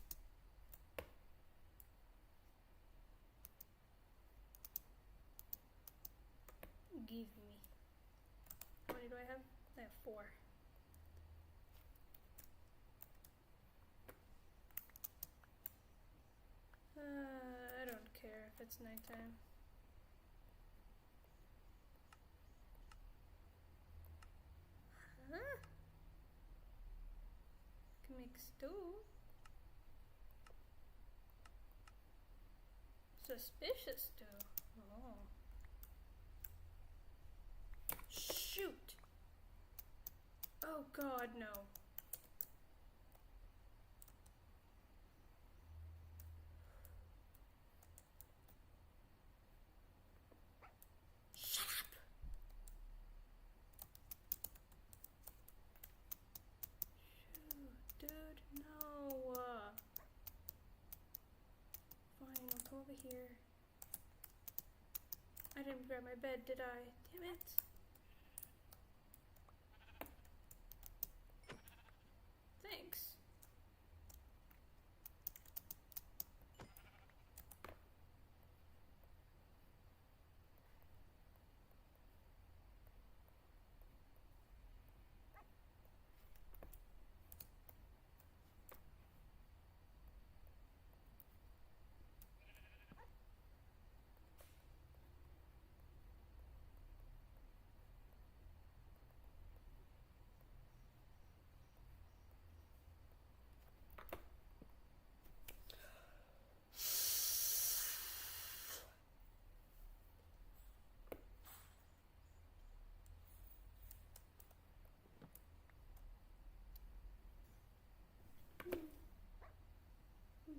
Give me. How many do I have? I have 4. I don't care if it's nighttime. Huh? Can make stew. Suspicious, though. Oh. Shoot! Oh god, no. Shut up! Shoot, dude, no. Fine, I'll go over here. I didn't grab my bed, did I? Damn it. Thanks.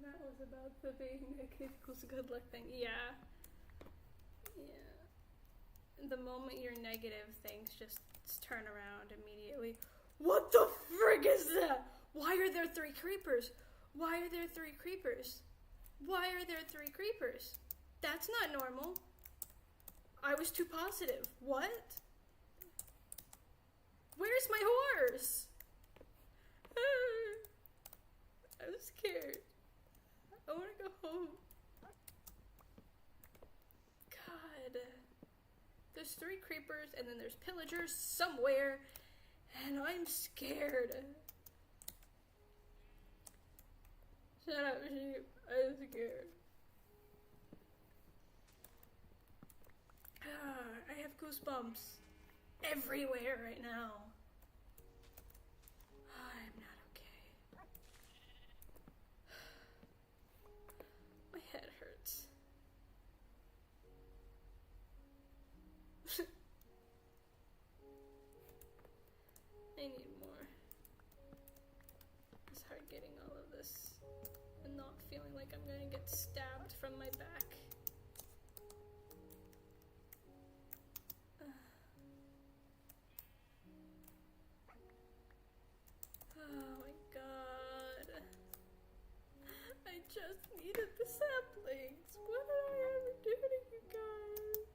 That was about the being negative equals good luck thing. Yeah. Yeah. The moment you're negative, things just turn around immediately. What the frig is that? Why are there 3 creepers? Why are there 3 creepers? Why are there 3 creepers? That's not normal. I was too positive. What? Where's my horse? I'm scared. I want to go home. God. There's 3 creepers and then there's pillagers somewhere and I'm scared. Shut up, sheep. I'm scared. I have goosebumps everywhere right now. I'm not okay. My head hurts. I need more. It's hard getting all of this and not feeling like I'm gonna get stabbed from my back. Oh my god. I just needed the saplings. What did I ever do to you guys?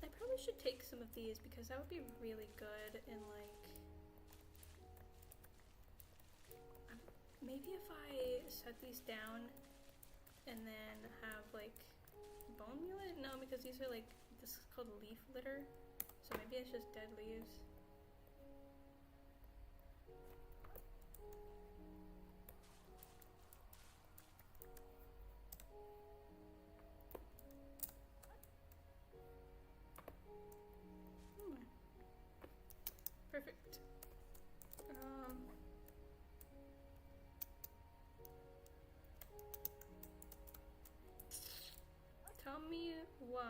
I probably should take some of these because that would be really good in like... maybe if I set these down and then have like bone meal? No, because these are like, this is called leaf litter. So maybe it's just dead leaves. Perfect. Tell me why.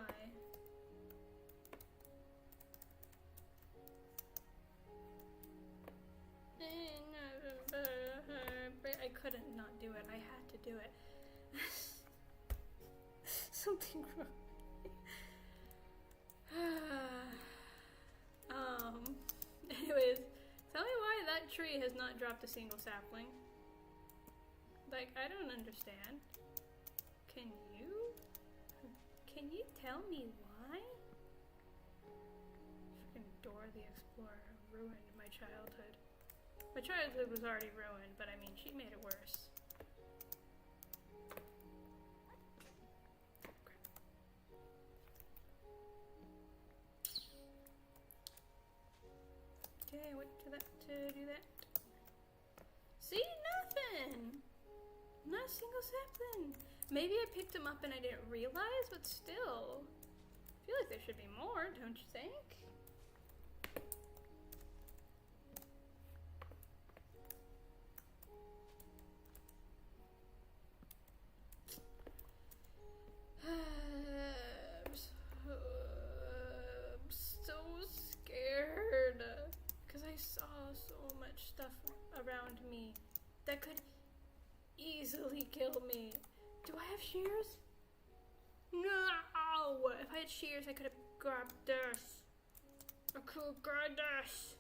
I couldn't not do it. I had to do it. Something wrong. Anyways, tell me why that tree has not dropped a single sapling. Like, I don't understand. Can you? Can you tell me why? Freaking Dora the Explorer ruined my childhood. My childhood was already ruined, but I mean, she made it worse. Okay, wait to do that. See, nothing. Not a single sapling. Maybe I picked them up and I didn't realize, but still. I feel like there should be more, don't you think? around me that could easily kill me. Do I have shears? No! If I had shears, I could have grabbed this. I could have grabbed this.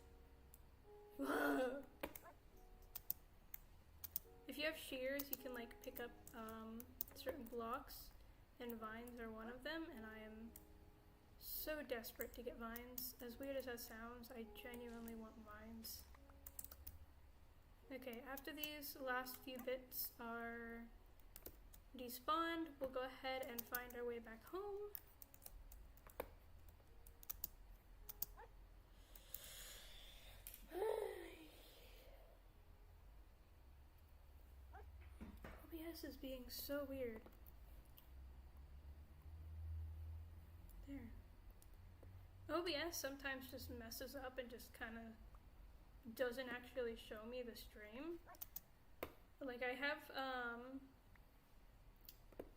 If you have shears, you can like pick up certain blocks, and vines are one of them, and I am so desperate to get vines. As weird as that sounds, I genuinely want vines. Okay, after these last few bits are despawned, we'll go ahead and find our way back home. OBS is being so weird. There. OBS sometimes just messes up and just kind of doesn't actually show me the stream. Like I have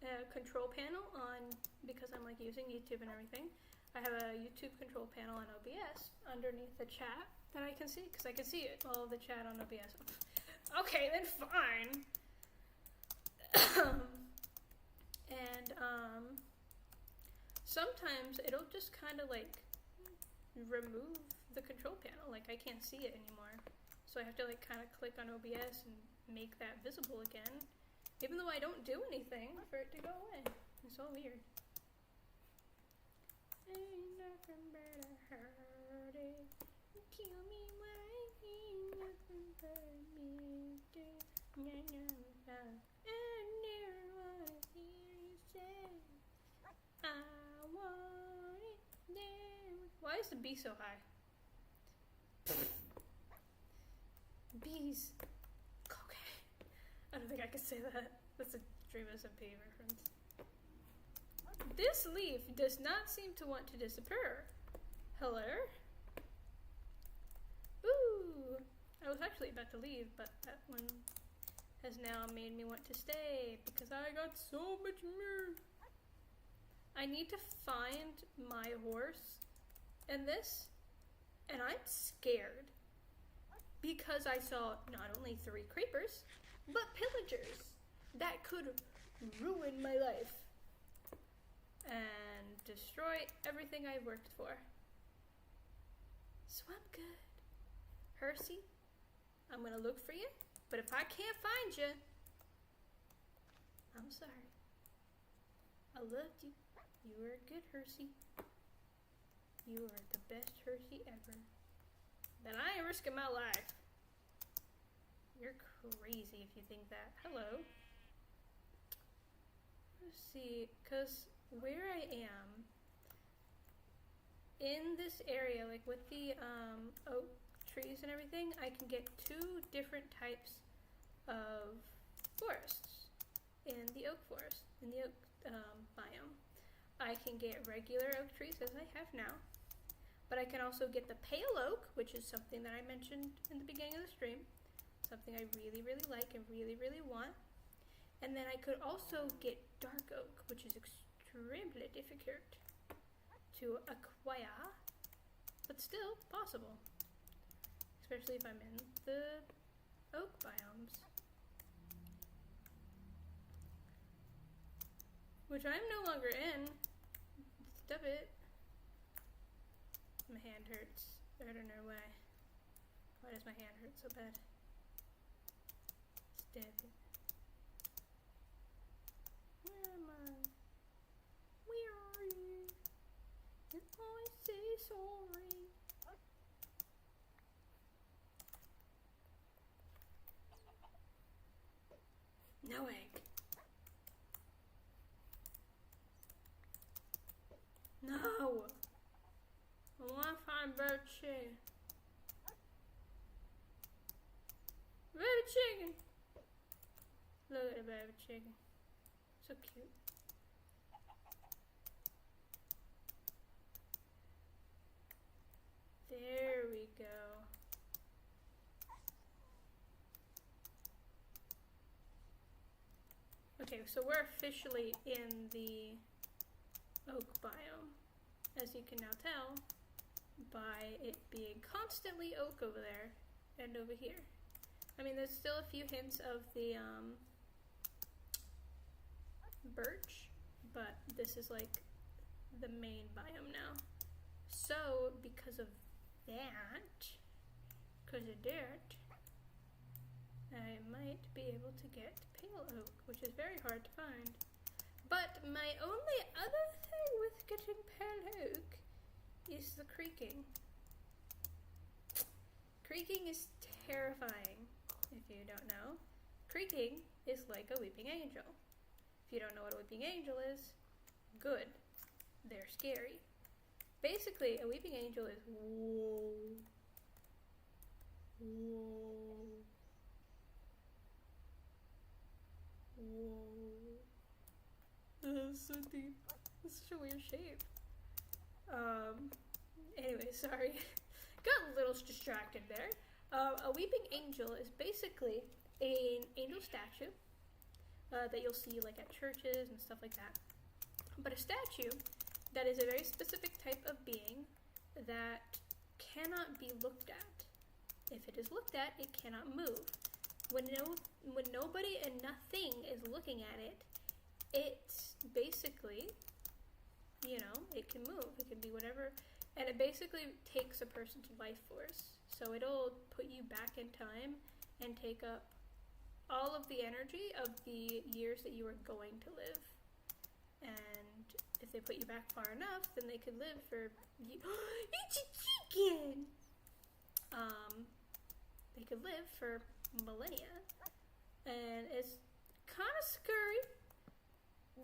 a control panel on, because I'm like using YouTube and everything. I have a YouTube control panel on OBS underneath the chat that I can see, because I can see it, all of the chat on OBS. Okay, then fine. And sometimes it'll just kind of like remove the control panel, like I can't see it anymore, so I have to like kind of click on OBS and make that visible again, even though I don't do anything for it to go away. It's all weird. Ain't nothing but a heartache. Kill me why ain't nothing but me. I never wanna hear you say I want it there. Why is the B so high? Bees. Okay. I don't think I could say that. That's a Dream SMP reference. This leaf does not seem to want to disappear. Hello? Ooh. I was actually about to leave, but that one has now made me want to stay because I got so much more. I need to find my horse in this, and I'm scared because I saw not only 3 creepers, but pillagers that could ruin my life and destroy everything I worked for. So I'm good. Hersey, I'm gonna look for you, but if I can't find you, I'm sorry. I loved you. You were a good Hersey. You are the best Hersey ever. But I ain't risking my life. You're crazy if you think that. Hello. Let's see, because where I am, in this area, like with the oak trees and everything, I can get 2 different types of forests in the oak forest, in the oak biome. I can get regular oak trees, as I have now, but I can also get the pale oak, which is something that I mentioned in the beginning of the stream, something I really, really like and really, really want. And then I could also get dark oak, which is extremely difficult to acquire, but still possible, especially if I'm in the oak biomes, which I'm no longer in. Stop it. My hand hurts. I don't know why. Why does my hand hurt so bad? Stab it. Where am I? Where are you? And I say sorry. No egg. No! I want to find bird chicken. Baby chicken! Look at the baby chicken. So cute. There we go. Okay, so we're officially in the oak biome, as you can now tell by it being constantly oak over there and over here. I mean, there's still a few hints of the birch, but this is like the main biome now. So because of that, I might be able to get pale oak, which is very hard to find. But my only other thing with getting pale oak is the creaking. Creaking is terrifying, if you don't know. Creaking is like a weeping angel. If you don't know what a weeping angel is, good. They're scary. Basically, a weeping angel is whoa. Whoa. Whoa. That's so deep. That's such a weird shape. Anyway, sorry. Got a little distracted there. A weeping angel is basically an angel statue that you'll see like at churches and stuff like that. But a statue that is a very specific type of being that cannot be looked at. If it is looked at, it cannot move. When nobody and nothing is looking at it, it's basically, you know, it can move. It can be whatever. And it basically takes a person's life force. So it'll put you back in time and take up all of the energy of the years that you are going to live. And if they put you back far enough, then they could live for it's a chicken! They could live for millennia. And it's kind of scary.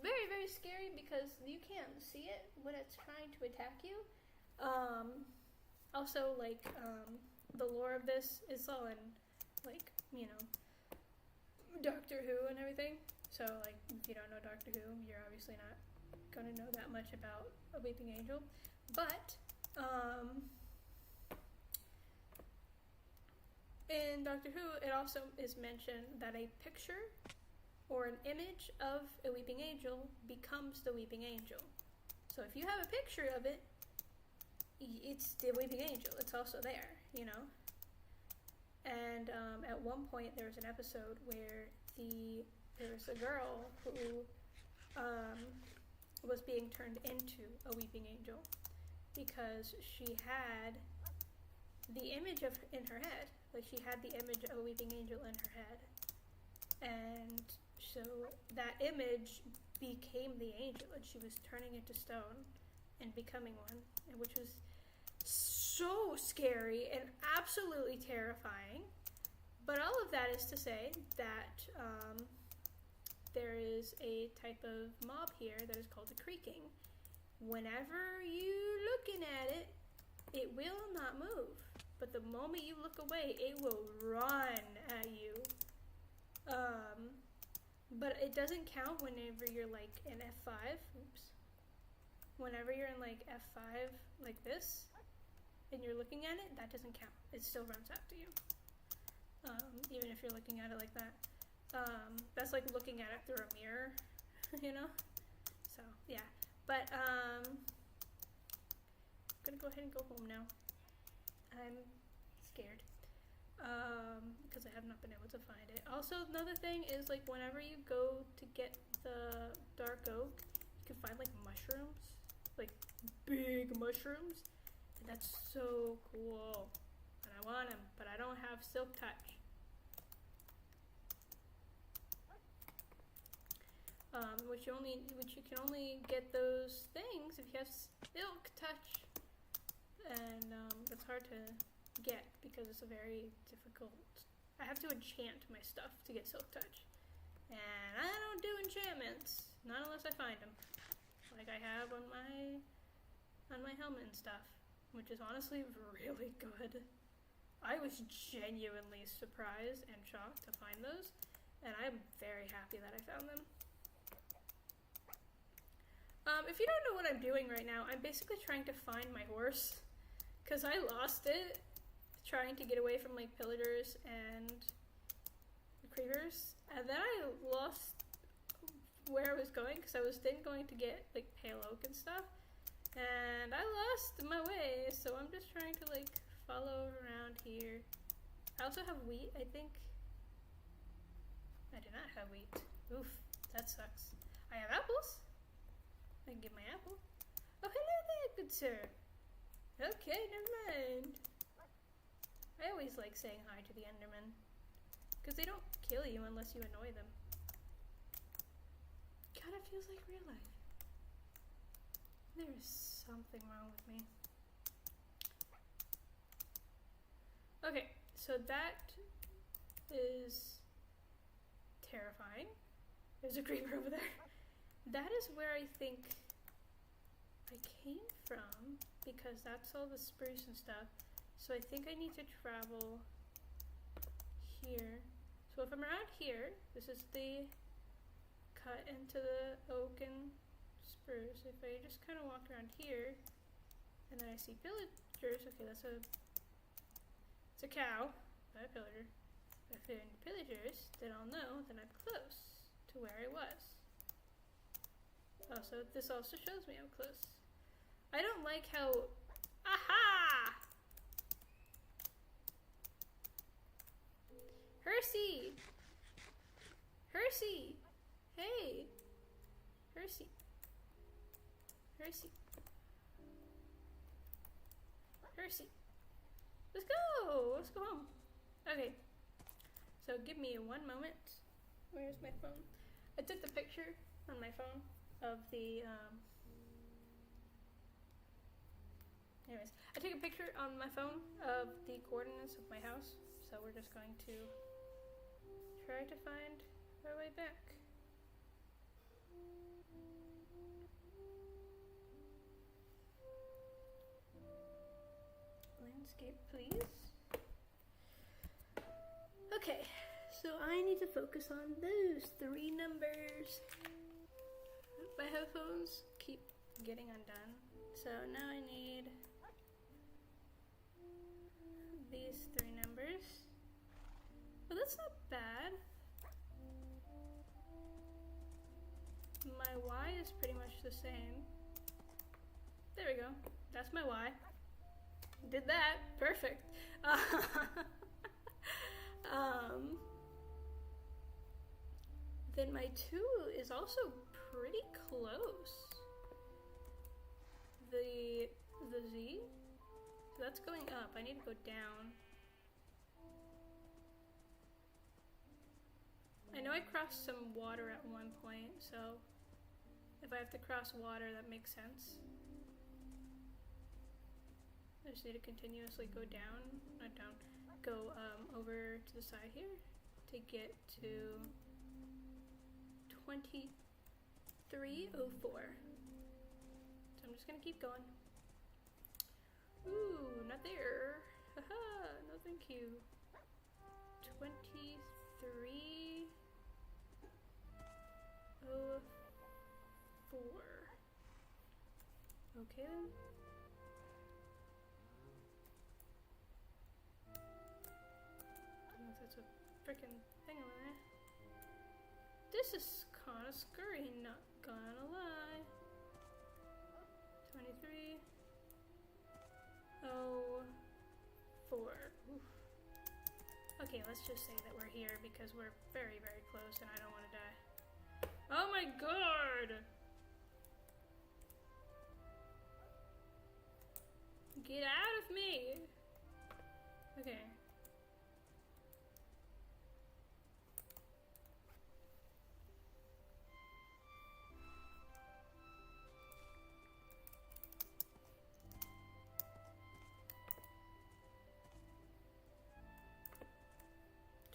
Very, very scary because you can't see it when it's trying to attack you. Also, like, the lore of this is all in, like, you know, Doctor Who and everything. So, like, if you don't know Doctor Who, you're obviously not going to know that much about a weeping angel. But, in Doctor Who, it also is mentioned that a picture or an image of a weeping angel becomes the weeping angel. So if you have a picture of it, it's the weeping angel. It's also there, you know? And at one point there was an episode where there was a girl who was being turned into a weeping angel because she had the image in her head. Like, she had the image of a weeping angel in her head. And so that image became the angel, and she was turning into stone and becoming one, which was so scary and absolutely terrifying. But all of that is to say that there is a type of mob here that is called the creaking. Whenever you're looking at it, it will not move. But the moment you look away, it will run at you. But it doesn't count whenever you're like in F5. Oops. Whenever you're in like F5 like this, and you're looking at it, that doesn't count. It still runs after you. Even if you're looking at it like that. That's like looking at it through a mirror, you know? So, yeah. But, I'm gonna go ahead and go home now. I'm scared. Because I have not been able to find it. Also, another thing is, like, whenever you go to get the dark oak, you can find, like, mushrooms. Like, big mushrooms. And that's so cool. And I want them, but I don't have silk touch. Which you can only get those things if you have silk touch. And, that's hard to get because it's a very difficult. I have to enchant my stuff to get silk touch, and I don't do enchantments, not unless I find them, like I have on my helmet and stuff, which is honestly really good. I was genuinely surprised and shocked to find those, and I'm very happy that I found them. If you don't know what I'm doing right now, I'm basically trying to find my horse. Because I lost it trying to get away from, like, pillagers and creepers. And then I lost where I was going because I was then going to get, like, pale oak and stuff. And I lost my way, so I'm just trying to, like, follow around here. I also have wheat, I think, I do not have wheat. Oof, that sucks. I have apples. I can get my apple. Oh, hello there, good sir. Okay, never mind. I always like saying hi to the Endermen, because they don't kill you unless you annoy them. God, it feels like real life. There is something wrong with me. Okay, so that is terrifying. There's a creeper over there. That is where I think I came from, because that's all the spruce and stuff. So I think I need to travel here. So if I'm around here, this is the cut into the oak and spruce. If I just kind of walk around here, and then I see villagers. Okay, it's a cow, not a pillager. If they're in pillagers, then I'll know that I'm close to where I was. Oh, so this also shows me I'm close. I don't like how... Aha! Hersey! Hersey! Hey! Hersey. Hersey. Hersey. Let's go! Let's go home. Okay. So give me 1 moment. Where's my phone? I took the picture on my phone of the, anyways, I took a picture on my phone of the coordinates of my house. So we're just going to try to find our way back. Landscape, please. Okay, so I need to focus on those 3 numbers. My headphones keep getting undone. So now I need these 3 numbers. Well, that's not bad. My Y is pretty much the same. There we go. That's my Y. Did that. Perfect. Then my 2 is also pretty close. The Z, so that's going up. I need to go down. I know I crossed some water at one point, so if I have to cross water, that makes sense. I just need to continuously go down, not down, go over to the side here to get to 2304. So I'm just gonna keep going. Ooh, not there. Haha, no thank you. 2304. Okay then. That's a freaking thing over there. This is kind of scurry, not gonna lie. 2304. Oof. Okay, let's just say that we're here because we're very, very close and I don't want to die. Oh my god! Get out of me! Okay.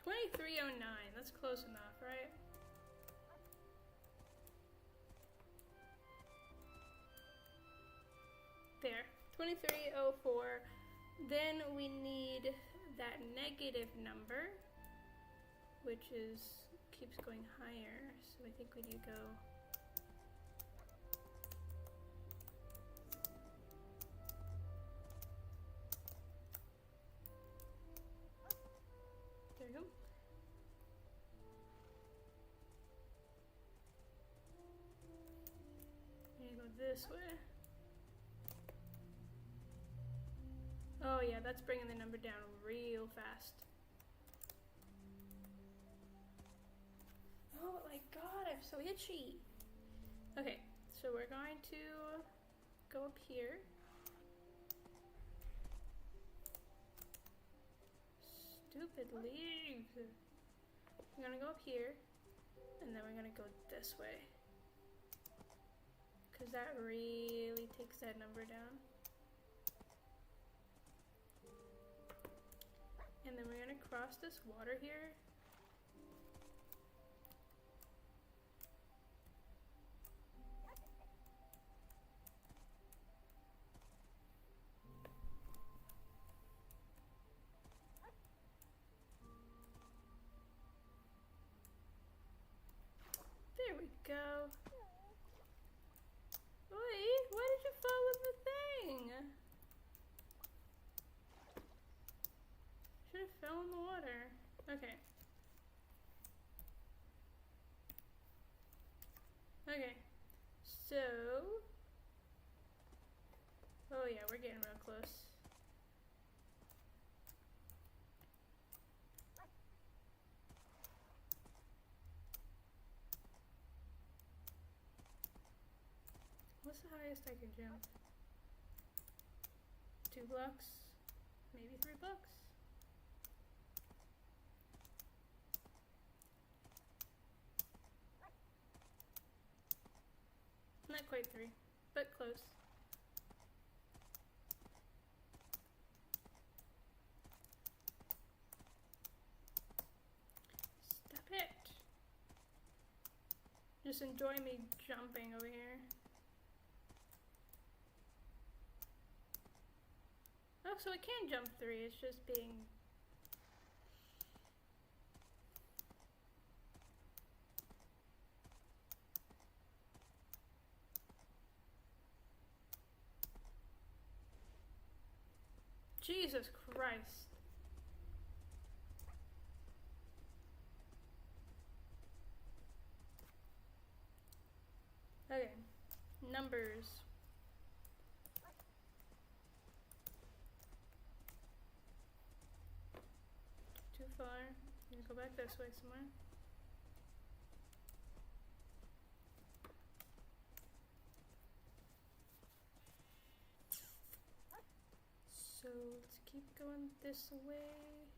$23.09, that's close enough, right? There, 2304. Then we need that negative number, which keeps going higher. So I think we need to go. There we go. And go this way. Oh yeah, that's bringing the number down real fast. so itchy. Okay, so we're going to go up here. Stupid leaves. We're gonna go up here, and then we're gonna go this way. Because that really takes that number down. And then we're gonna cross this water here. There we go. Oi, why did you fall in the thing? Should have fell in the water. Okay. Okay. So. Oh yeah, we're getting real close. What's the highest I can jump? 2 blocks? Maybe 3 blocks? Not quite 3, but close. Stop it! Just enjoy me jumping over here. Oh, so I can jump 3, it's just being... Jesus Christ. Okay, numbers. Too far. I'm gonna go back this way somewhere. So let's keep going this way.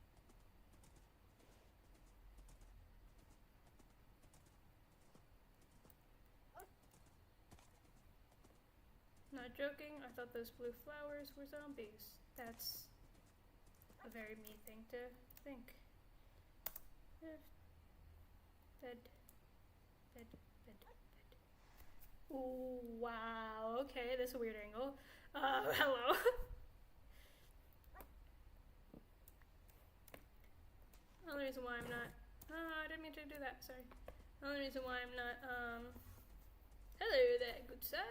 Not joking, I thought those blue flowers were zombies. That's a very me thing to think. Bed. Ooh, wow, okay, that's a weird angle. Hello. The only reason why I'm not, I didn't mean to do that, sorry. The only reason why I'm not, hello there, good sir.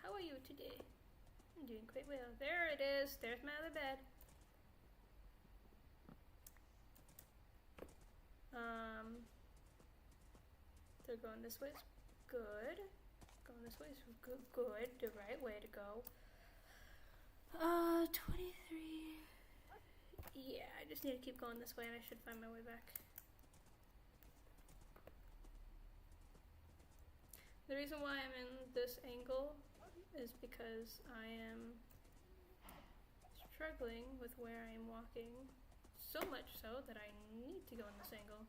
How are you today? I'm doing quite well. There it is, there's my other bed. So going this way is good. Going this way is good, the right way to go. 23. Yeah, I just need to keep going this way and I should find my way back. The reason why I'm in this angle is because I am struggling with where I'm walking, so much so that I need to go in this angle.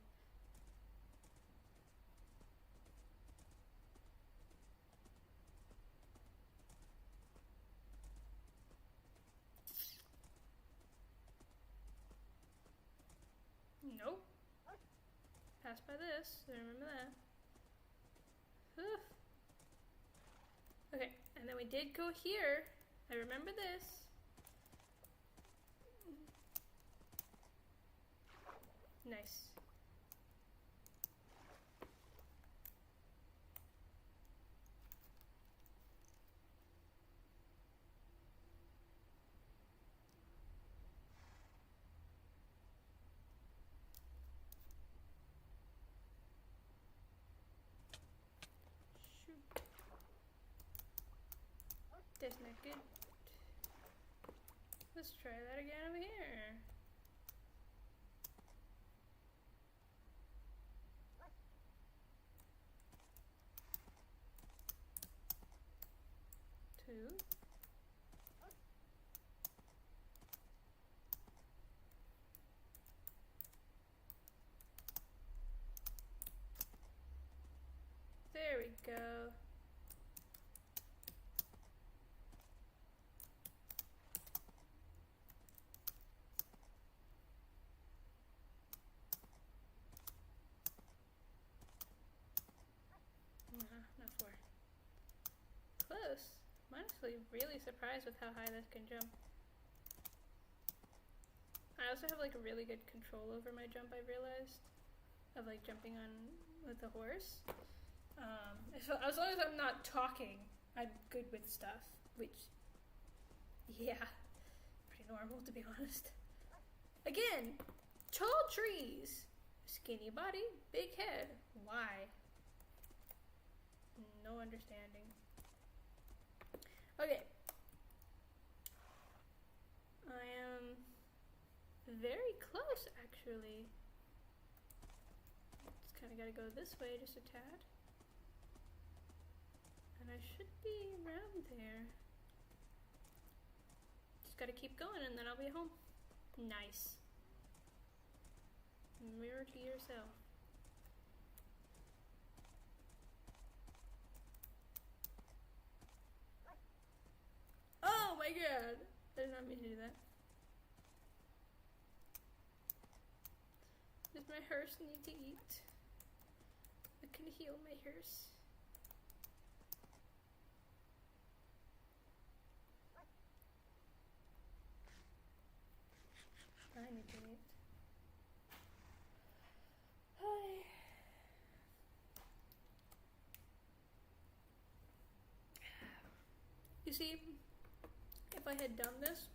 Nope. Pass by this, I remember that. Whew. Okay, and then we did go here. I remember this. Nice. Shoot. That's not good. Let's try that again over here. smooth. There we go. Not four. Close. I'm honestly really surprised with how high this can jump. I also have like a really good control over my jump, I realized. Of like jumping on with the horse. So as long as I'm not talking, I'm good with stuff. Which, yeah, pretty normal to be honest. Again, tall trees, skinny body, big head. Why? No understanding. Okay. I am very close, actually. Just kind of gotta go this way just a tad. And I should be around there. Just gotta keep going and then I'll be home. Nice. Mirror to yourself. Oh my god! I did not mean to do that. Does my hearse need to eat? I can heal my hearse. I need to eat. Hi. You see, if I had done this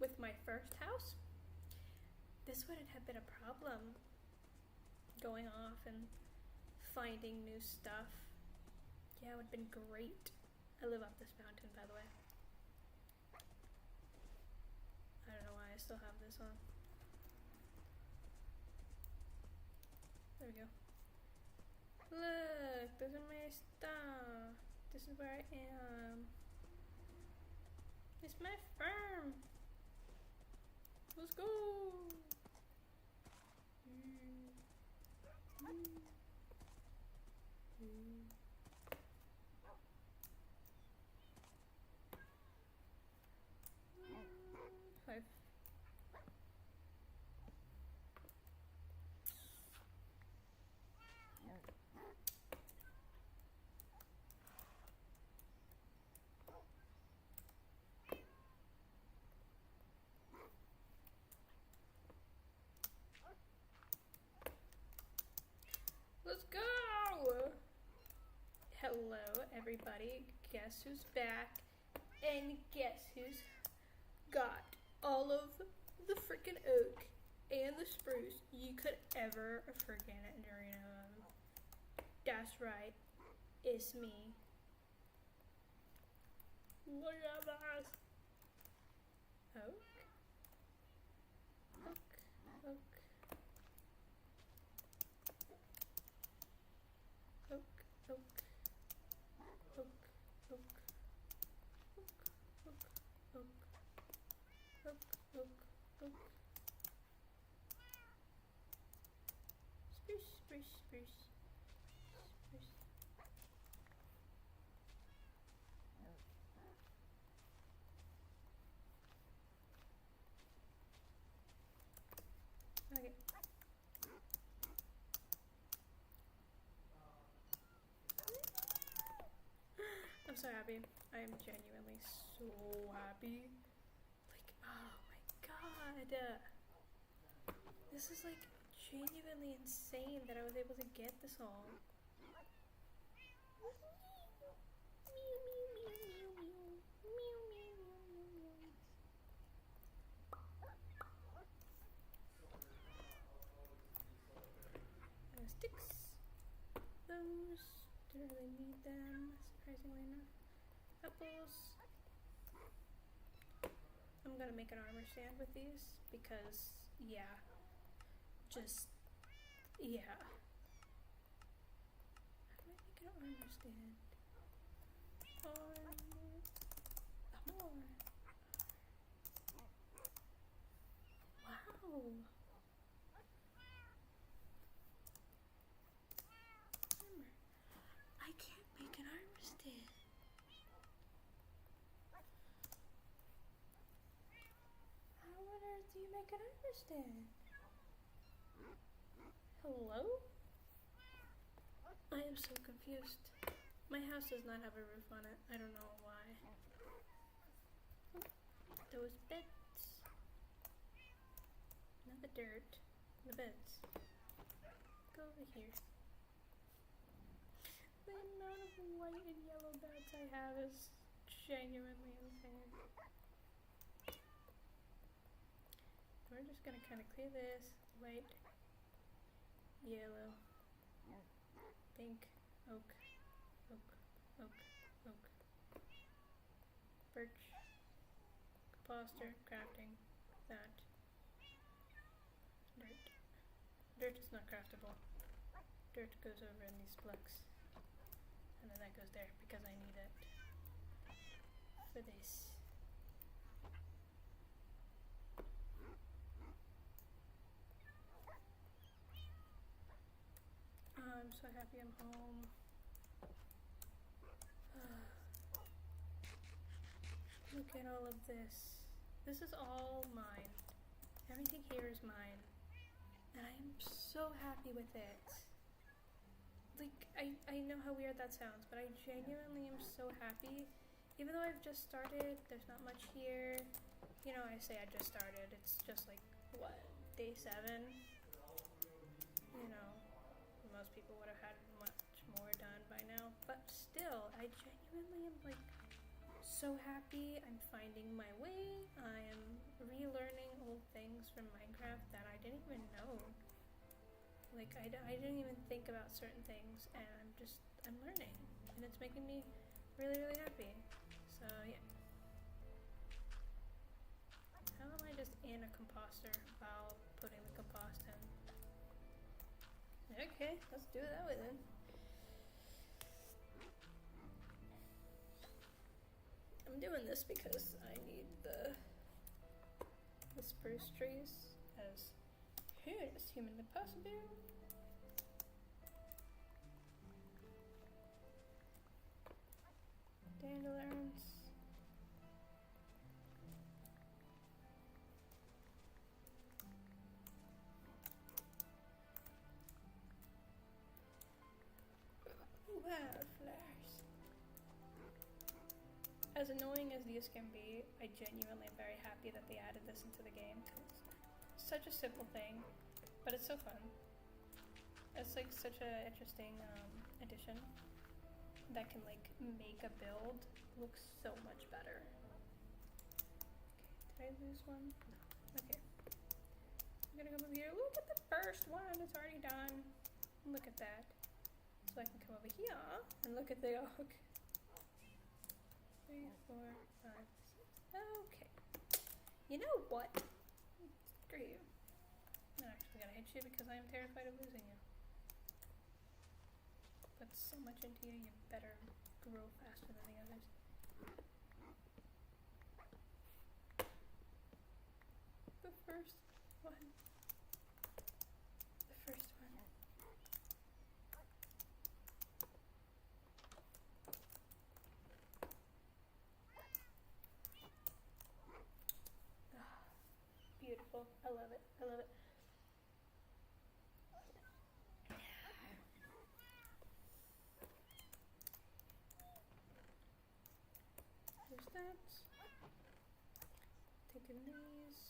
with my first house, this wouldn't have been a problem. Going off and finding new stuff. Yeah, it would have been great. I live up this mountain, by the way. I don't know why I still have this on. There we go. Look, those are my stuff. This is where I am. It's my farm. Let's go. Five. Let's go! Hello, everybody. Guess who's back? And guess who's got all of the freaking oak and the spruce you could ever freaking dream of? That's right. It's me. Look at that. Oak. Oak. Oak. Oak, oak, oak, oak, oak, oak, oak, oak, oak, oak. Spruce, spruce, spruce, spruce. Okay. I'm so happy. I am genuinely so happy. Like, oh my god. This is like genuinely insane that I was able to get this all. Sticks. Those. Didn't really need them, surprisingly enough. Apples. I'm gonna make an armor stand with these because, yeah. Just, yeah. How do I make an armor stand? Armor. more. Wow. I can't make an armor stand. How on earth do you make an armor stand? Hello? I am so confused. My house does not have a roof on it. I don't know why. Those beds. Not the dirt. The beds. Go over here. The amount of white and yellow beds I have is genuinely insane. We're just gonna kind of clear this. White, yellow, pink, oak, oak, oak, oak, birch, composter, crafting, that, dirt. Dirt is not craftable. Dirt goes over in these blocks. And then that goes there because I need it for this. I'm so happy I'm home. Look at all of this. This is all mine. Everything here is mine. And I am so happy with it. Like, I know how weird that sounds, but I genuinely am so happy. Even though I've just started, there's not much here. You know, I say I just started. It's just like, what, day 7? You know, most people would have had much more done by now. But still, I genuinely am like so happy. I'm finding my way. I am relearning old things from Minecraft that I didn't even know. Like, I didn't even think about certain things, and I'm learning, and it's making me really, really happy. So, yeah. How am I just in a composter while putting the compost in? Okay, let's do it that way then. I'm doing this because I need the spruce trees as humanly possible. Dandelions. Wildflowers. As annoying as these can be, I genuinely am very happy that they added this into the game. It's such a simple thing, but it's so fun. It's like such an interesting addition that can like make a build look so much better. Okay, did I lose one? No. Okay. I'm gonna come over here. Look at the first one. It's already done. Look at that. So I can come over here and look at the oak. 3, 4, 5, 6. Okay. You know what? Screw you. I'm not actually gonna hit you because I am terrified of losing you. Put so much into you, you better grow faster than the others. The first one. The first one. Beautiful. I love it. I love it. There's that. Taking these.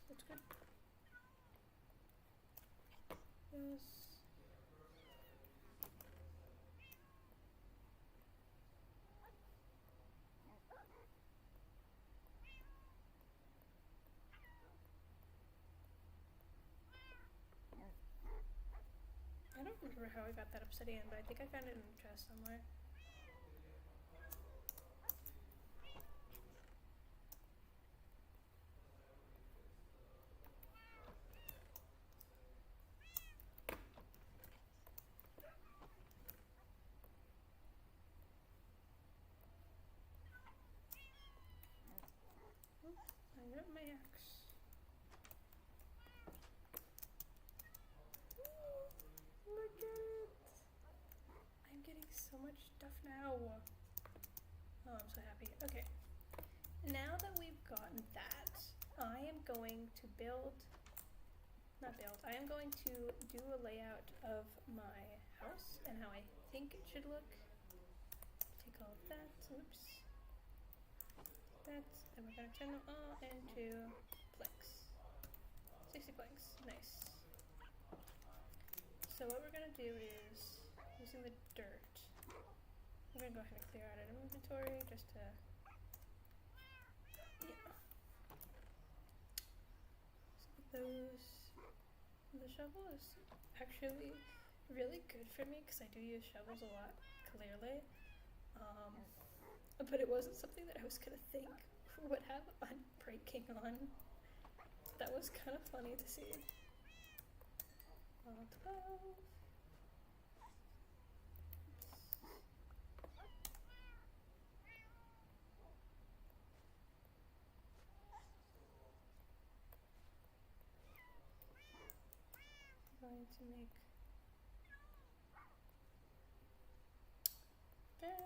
That's good. This. I don't remember how I got that obsidian, but I think I found it in a chest somewhere. now. Oh, I'm so happy. Okay. Now that we've gotten that, I am going to I am going to do a layout of my house and how I think it should look. Take all of that, oops. That, and we're gonna turn them all into planks. 60 planks, nice. So what we're gonna do is, using the dirt, we're gonna go ahead and clear out an inventory just to, yeah. The shovel is actually really good for me because I do use shovels a lot, clearly. But it wasn't something that I was gonna think would have on breaking on. That was kind of funny to see. 12. I'm going to make that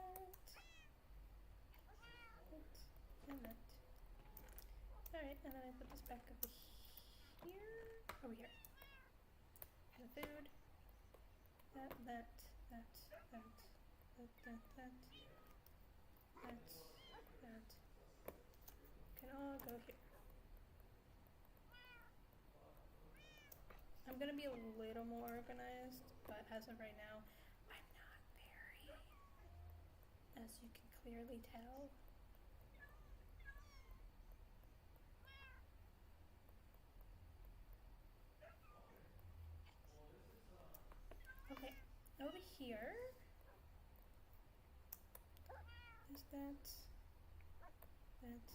and that. Alright, and then I put this back over here. Over here. And the food. That can all go here. I'm gonna be a little more organized, but as of right now, I'm not very, as you can clearly tell. Okay, over here is that, these,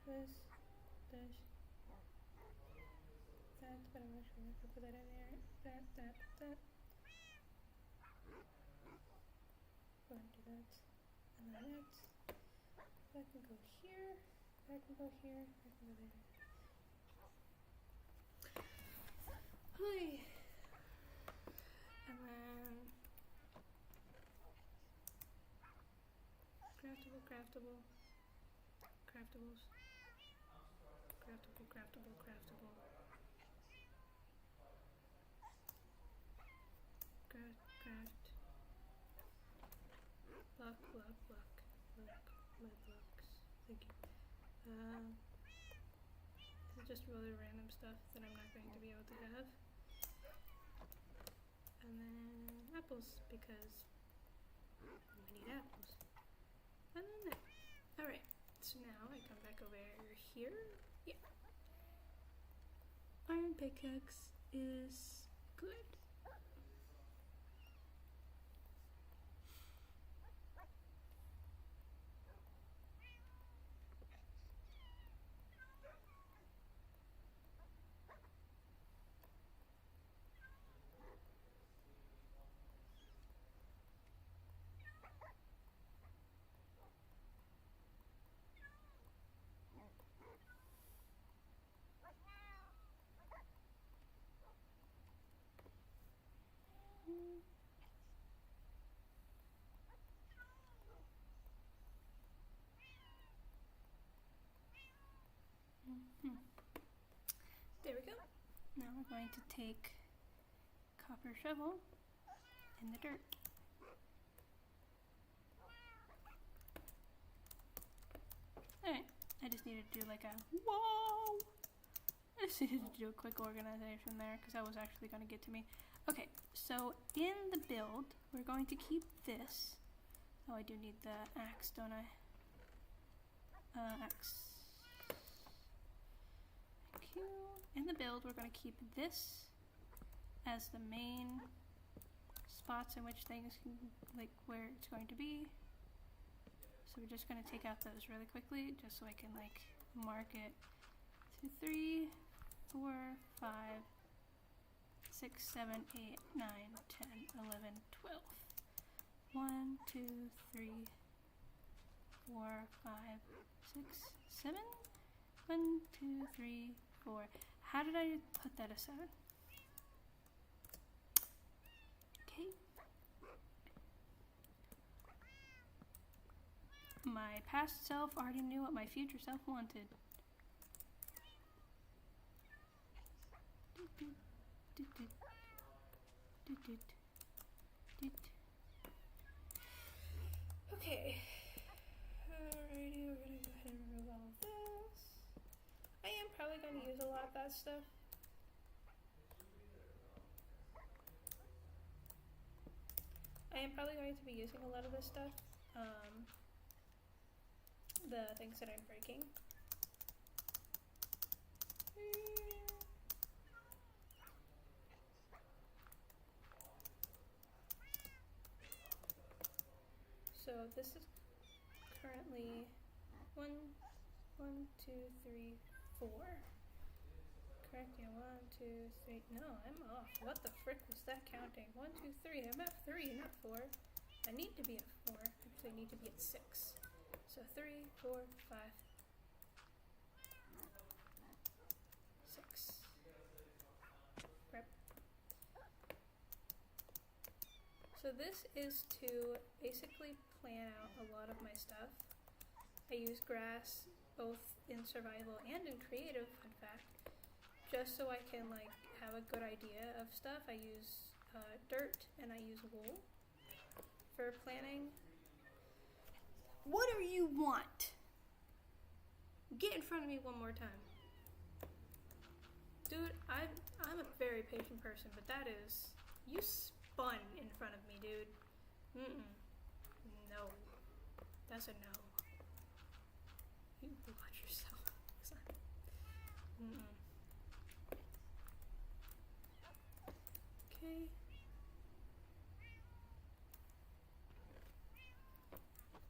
this, that, but I'm not sure if I put that in there, that. Go ahead and do that, and then that. That can go here, that can go here, that can go there. Hi. And then craftables, craftables. Craft. Block. My blocks. Thank you. This is just really random stuff that I'm not going to be able to have. And then apples, because I need apples. And then that. Alright, so now I come back over here. Yeah. Iron pickaxe is good. There we go. Now we're going to take copper shovel in the dirt. Alright, I just needed to do like a whoa! I just needed to do a quick organization there because that was actually going to get to me. Okay, so in the build, we're going to keep this. Oh, I do need the axe, don't I? Axe. Thank you. In the build, we're going to keep this as the main spots in which things can, like where it's going to be. So we're just going to take out those really quickly, just so I can like mark it. 2, 3, 4, 5, 6, 7, 8, 9, 10, 11, 12. 1, 2, 3, 4, 5, 6, 7, 1, 2, 3, 4. How did I put that a 7? Okay. My past self already knew what my future self wanted. Okay. Alrighty, we're gonna go ahead and remove all of this. I am probably going to use a lot of that stuff. I am probably going to be using a lot of this stuff. The things that I'm breaking. So this is currently 1, 2, 3, 4. Correct, yeah, 1, 2, 3. No, I'm off. What the frick was that counting? 1, 2, 3. I'm at 3, not 4. I need to be at 4. Actually, I need to be at 6. So 3, 4, 5, 6. Grab. So this is to basically plan out a lot of my stuff. I use grass both in survival and in creative, in fact, just so I can like have a good idea of stuff. I use dirt and I use wool for planning. What do you want? Get in front of me one more time. Dude, I'm a very patient person, but that is, you spun in front of me, dude. No. That's a no. You watch yourself. Okay.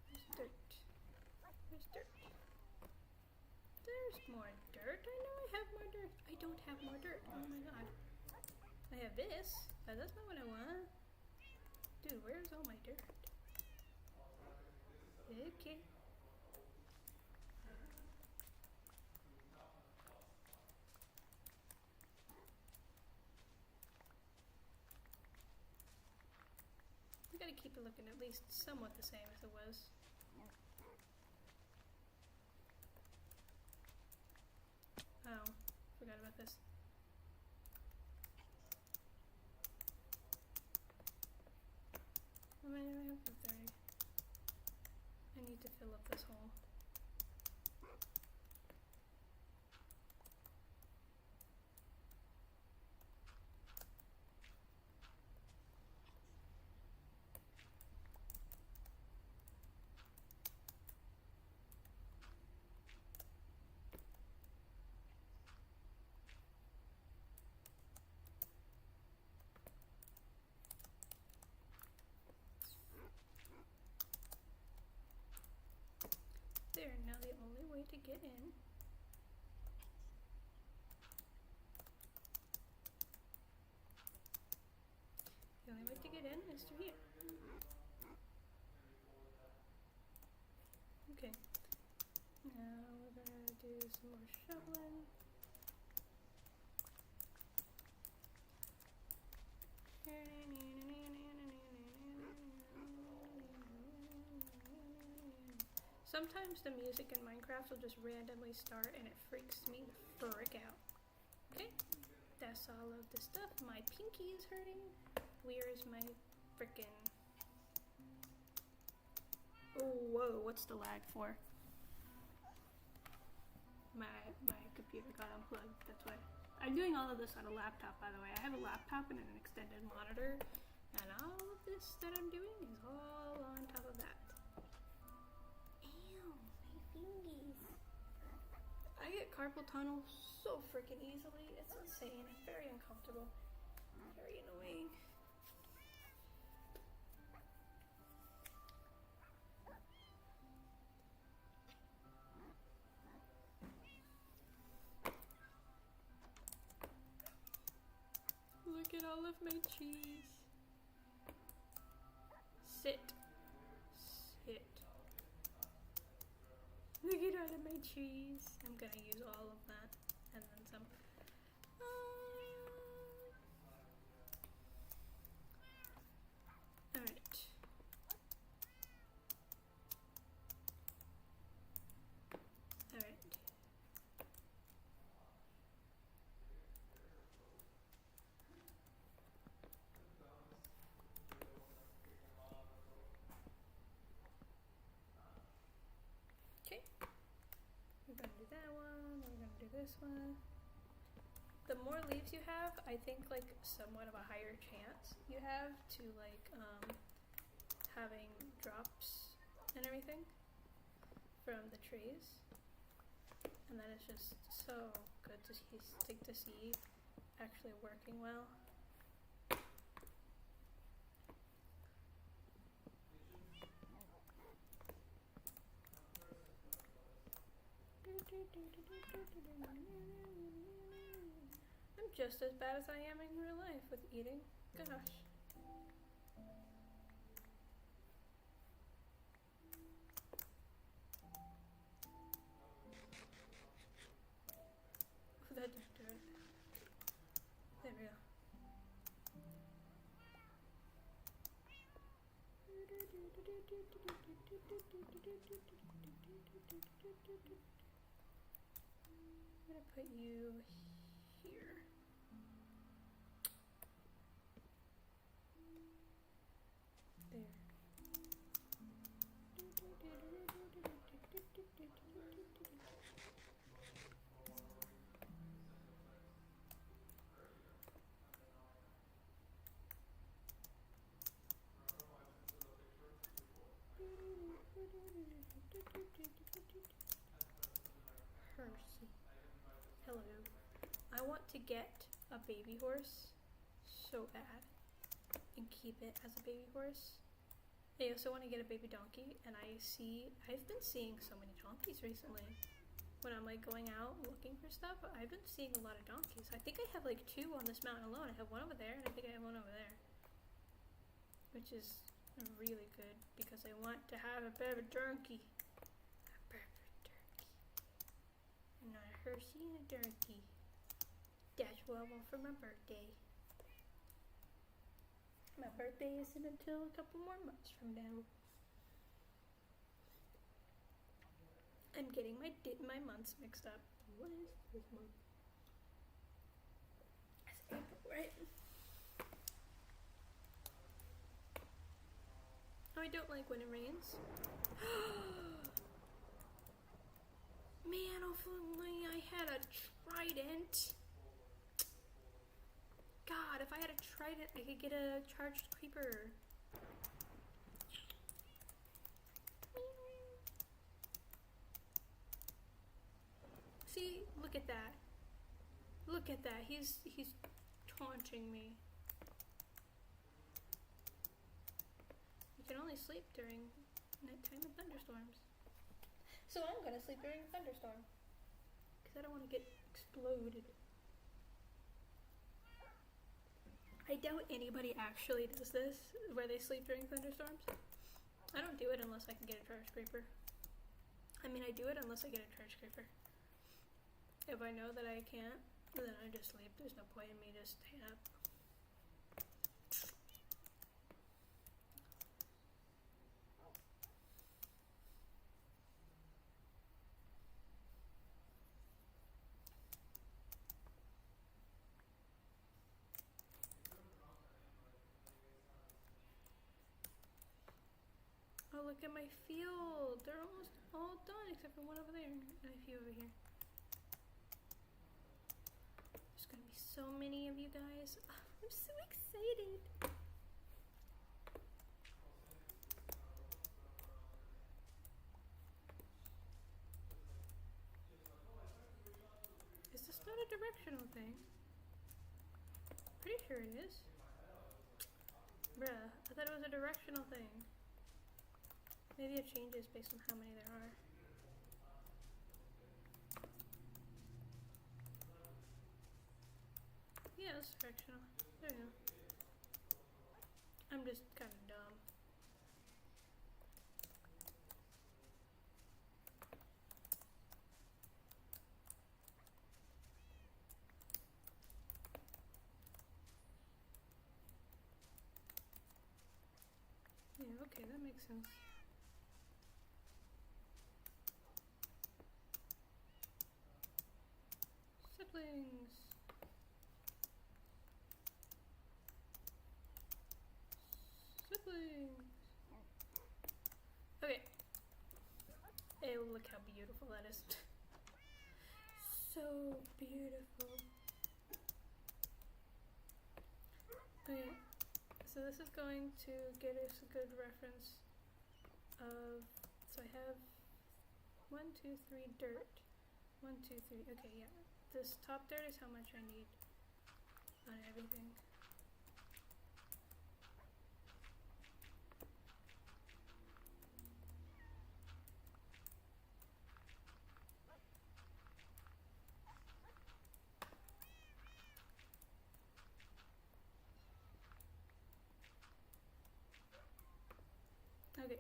There's dirt. There's dirt. There's more dirt. I know I have more dirt. I don't have more dirt. Oh my god. I have this, but that's not what I want. Dude, where's all my dirt? Okay. I gotta keep it looking at least somewhat the same as it was. Oh, forgot about this. How many do I have? 30. I need to fill up this hole. There, now the only way to get in is through here. Okay. Now we're gonna do some more shoveling. Sometimes the music in Minecraft will just randomly start and it freaks me the frick out. Okay, that's all of the stuff. My pinky is hurting. Where is my frickin'... Oh, whoa, what's the lag for? My computer got unplugged, that's why. I'm doing all of this on a laptop, by the way. I have a laptop and an extended monitor, and all of this that I'm doing is all on top of that. Ew, my fingies. I get carpal tunnel so freaking easily. It's insane. It's very uncomfortable. Very annoying. Look at all of my cheese. Sit. Sit. Look at out of my trees. I'm gonna use all of that and then some. Alright. Alright. Okay. We're gonna do that one, we're gonna do this one. The more leaves you have, I think like somewhat of a higher chance you have to like having drops and everything from the trees. And then it's just so good to see actually working well. I'm just as bad as I am in real life with eating. Gosh. That didn't do it. There we go. I'm gonna put you here. There. Percy. Hello. I want to get a baby horse so bad and keep it as a baby horse. I also want to get a baby donkey, and I've been seeing so many donkeys recently. When I'm like going out looking for stuff, I've been seeing a lot of donkeys. I think I have like 2 on this mountain alone. I have one over there, and I think I have one over there. Which is really good, because I want to have a baby donkey. A baby donkey. And not a Hershey and a donkey. That's what I want for my birthday. My birthday isn't until a couple more months from now. I'm getting my months mixed up. What is this month? It's April, right? Oh, I don't like when it rains. Man, if only I had a trident. God, if I had a trident, I could get a charged creeper. See, look at that. Look at that. He's taunting me. You can only sleep during nighttime and thunderstorms. So I'm gonna sleep during a thunderstorm, because I don't want to get exploded. I doubt anybody actually does this, where they sleep during thunderstorms. I don't do it unless I can get a charge creeper. I mean, I do it unless I get a charge creeper. If I know that I can't, then I just sleep. There's no point in me just staying up. Oh, look at my field. They're almost all done except for one over there and a few over here. There's gonna be so many of you guys. Oh, I'm so excited. Is this not a directional thing? Pretty sure it is. Bruh, I thought it was a directional thing. Maybe it changes based on how many there are. Yeah, it's directional. There you go. I'm just kind of dumb. Okay, that makes sense. Siblings. Siblings. Okay. Hey, look how beautiful that is. So beautiful. Okay, so this is going to get us a good reference of, so I have 1, 2, 3 dirt. 1, 2, 3, okay, yeah. This top dirt is how much I need on everything. Okay.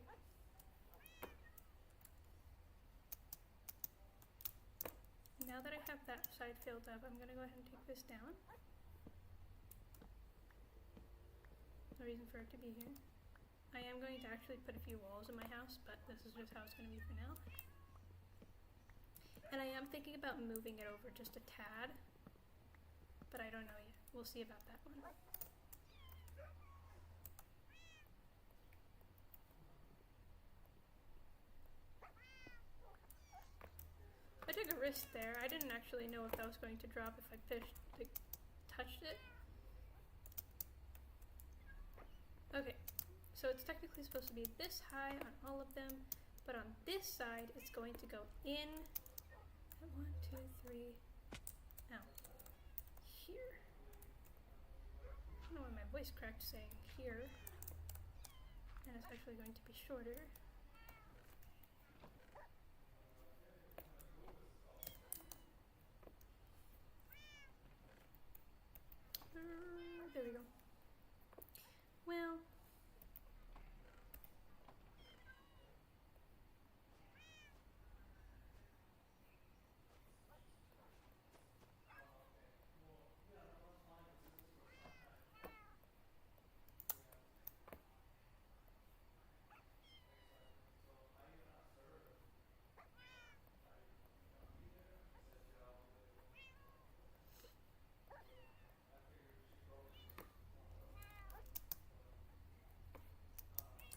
Now that I have that side filled up, I'm gonna go ahead and take this down. No reason for it to be here. I am going to actually put a few walls in my house, but this is just how it's gonna be for now. And I am thinking about moving it over just a tad, but I don't know yet. We'll see about that one. I took a risk there. I didn't actually know if that was going to drop if I touched it. Okay, so it's technically supposed to be this high on all of them, but on this side it's going to go in at 1, 2, 3, out here. I don't know why my voice cracked saying here, and it's actually going to be shorter. There we go. Well,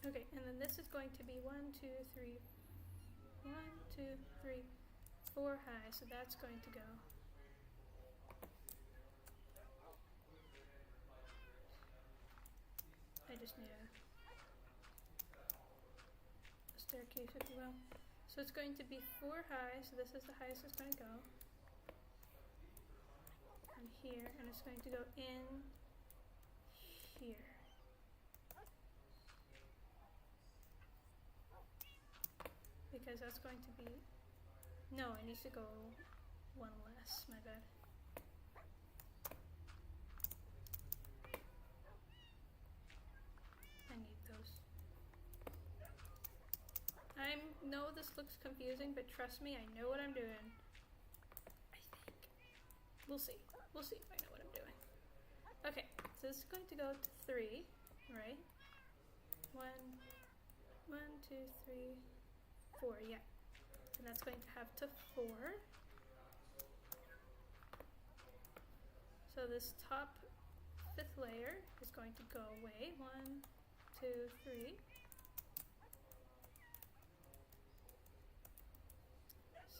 okay, and then this is going to be 1, 2, 3, 1, 2, 3, 4 high, so that's going to go. I just need a staircase, if you will. So it's going to be 4 high, so this is the highest it's going to go. And here, and it's going to go in here. Because that's going to be, no, it needs to go 1 less, my bad. I need those. I know this looks confusing, but trust me, I know what I'm doing. I think. We'll see. We'll see if I know what I'm doing. Okay, so this is going to go to 3, right? 1, 2, 3, 4, yeah. And that's going to have to 4. So this top 5th layer is going to go away. 1, 2, 3.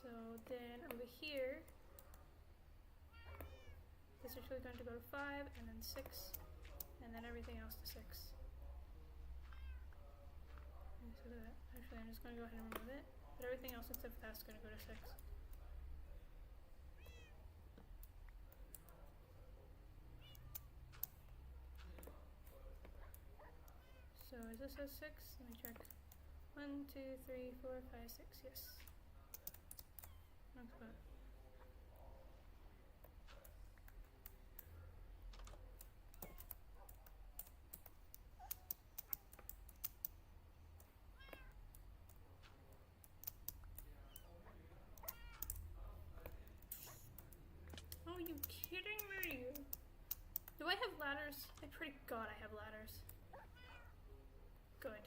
So then over here, this is actually going to go to 5, and then 6, and then everything else to 6. So that, actually, I'm just going to go ahead and remove it. But everything else except for that's going to go to 6. So is this a 6? Let me check. 1, 2, 3, 4, 5, 6. Yes. Next one. Are you kidding me? Do I have ladders? I pray to God I have ladders. Good.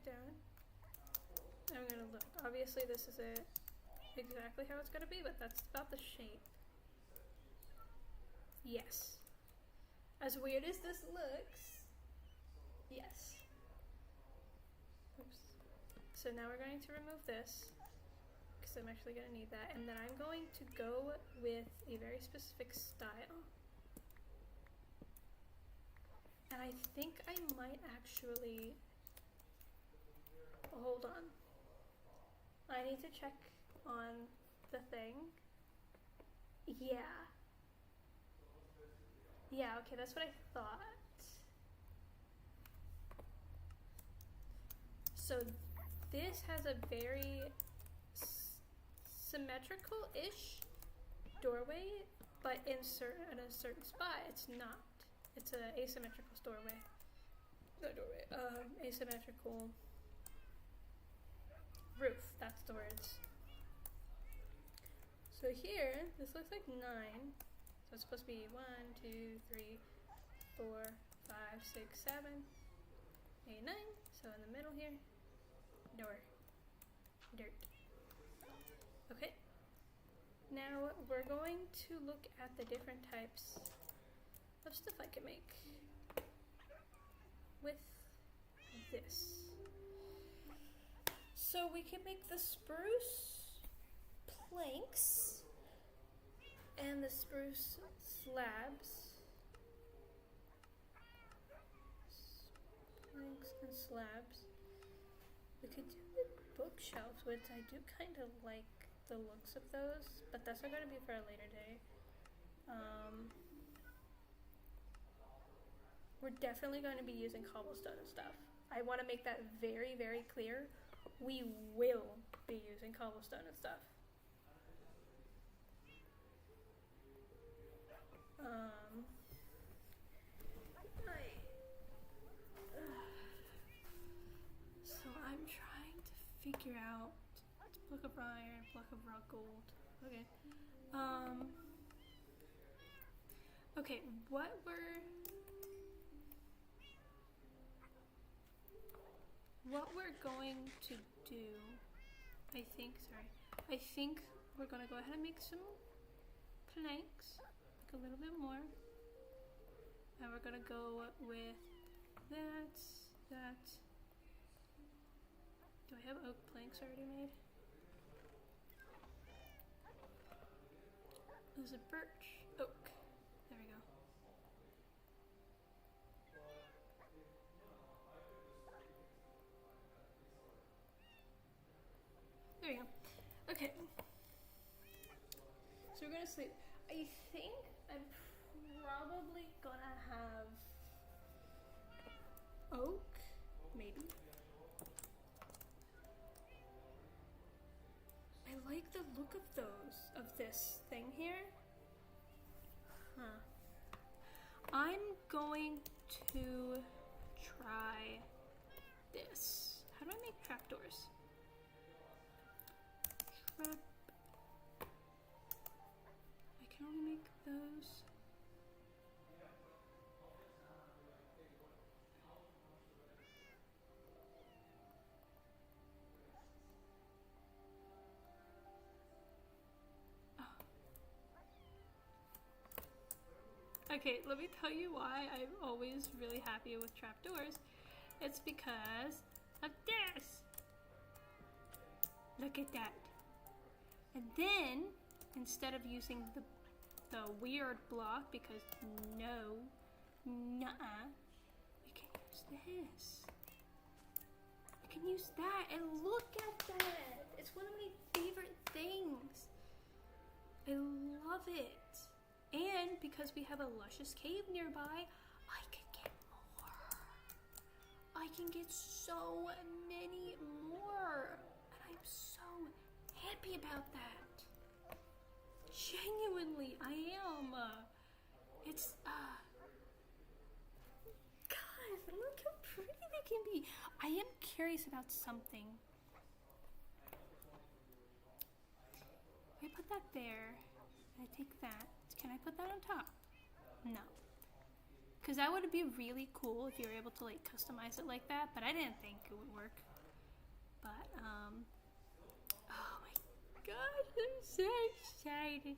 it down. I'm gonna look. Obviously this isn't exactly how it's gonna be, but that's about the shape. Yes. As weird as this looks, yes. Oops. So now we're going to remove this, because I'm actually gonna need that, and then I'm going to go with a very specific style. And I think I might actually, hold on. I need to check on the thing. Yeah. Yeah, okay, that's what I thought. So this has a very symmetrical-ish doorway, but in a certain spot, it's not. It's an asymmetrical doorway. Not doorway. Asymmetrical roof. That's the words. So here, this looks like 9. So it's supposed to be 1, 2, 3, 4, 5, 6, 7, 8, 9. So in the middle here, door, dirt. Okay. Now we're going to look at the different types of stuff I can make with this. So we can make the spruce planks and the spruce slabs. Planks and slabs. We could do the bookshelves, which I do kind of like the looks of those, but that's not going to be for a later day. We're definitely going to be using cobblestone and stuff. I want to make that very, very clear. We will be using cobblestone and stuff. So I'm trying to figure out block of iron, block of raw gold. Okay. Okay, what we're going to do, I think we're gonna go ahead and make some planks, like a little bit more. And we're gonna go with that. Do I have oak planks already made? There's a birch, oak. There we go. There we go. Okay. So we're gonna sleep. I think I'm probably gonna have oak, maybe. I like the look of this thing here. Huh. I'm going to try this. How do I make trapdoors? I can only make those. Okay, let me tell you why I'm always really happy with trapdoors. It's because of this. Look at that. And then, instead of using the weird block, because nuh-uh, we can use this. We can use that, and look at that. It's one of my favorite things. I love it. And because we have a luscious cave nearby, I can get more. I can get so many more. And I'm so happy about that. Genuinely, I am. It's, guys, look how pretty they can be. I am curious about something. I put that there. I take that. Can I put that on top? No. Because that would be really cool if you were able to like customize it like that, but I didn't think it would work. But oh my gosh, I'm so excited.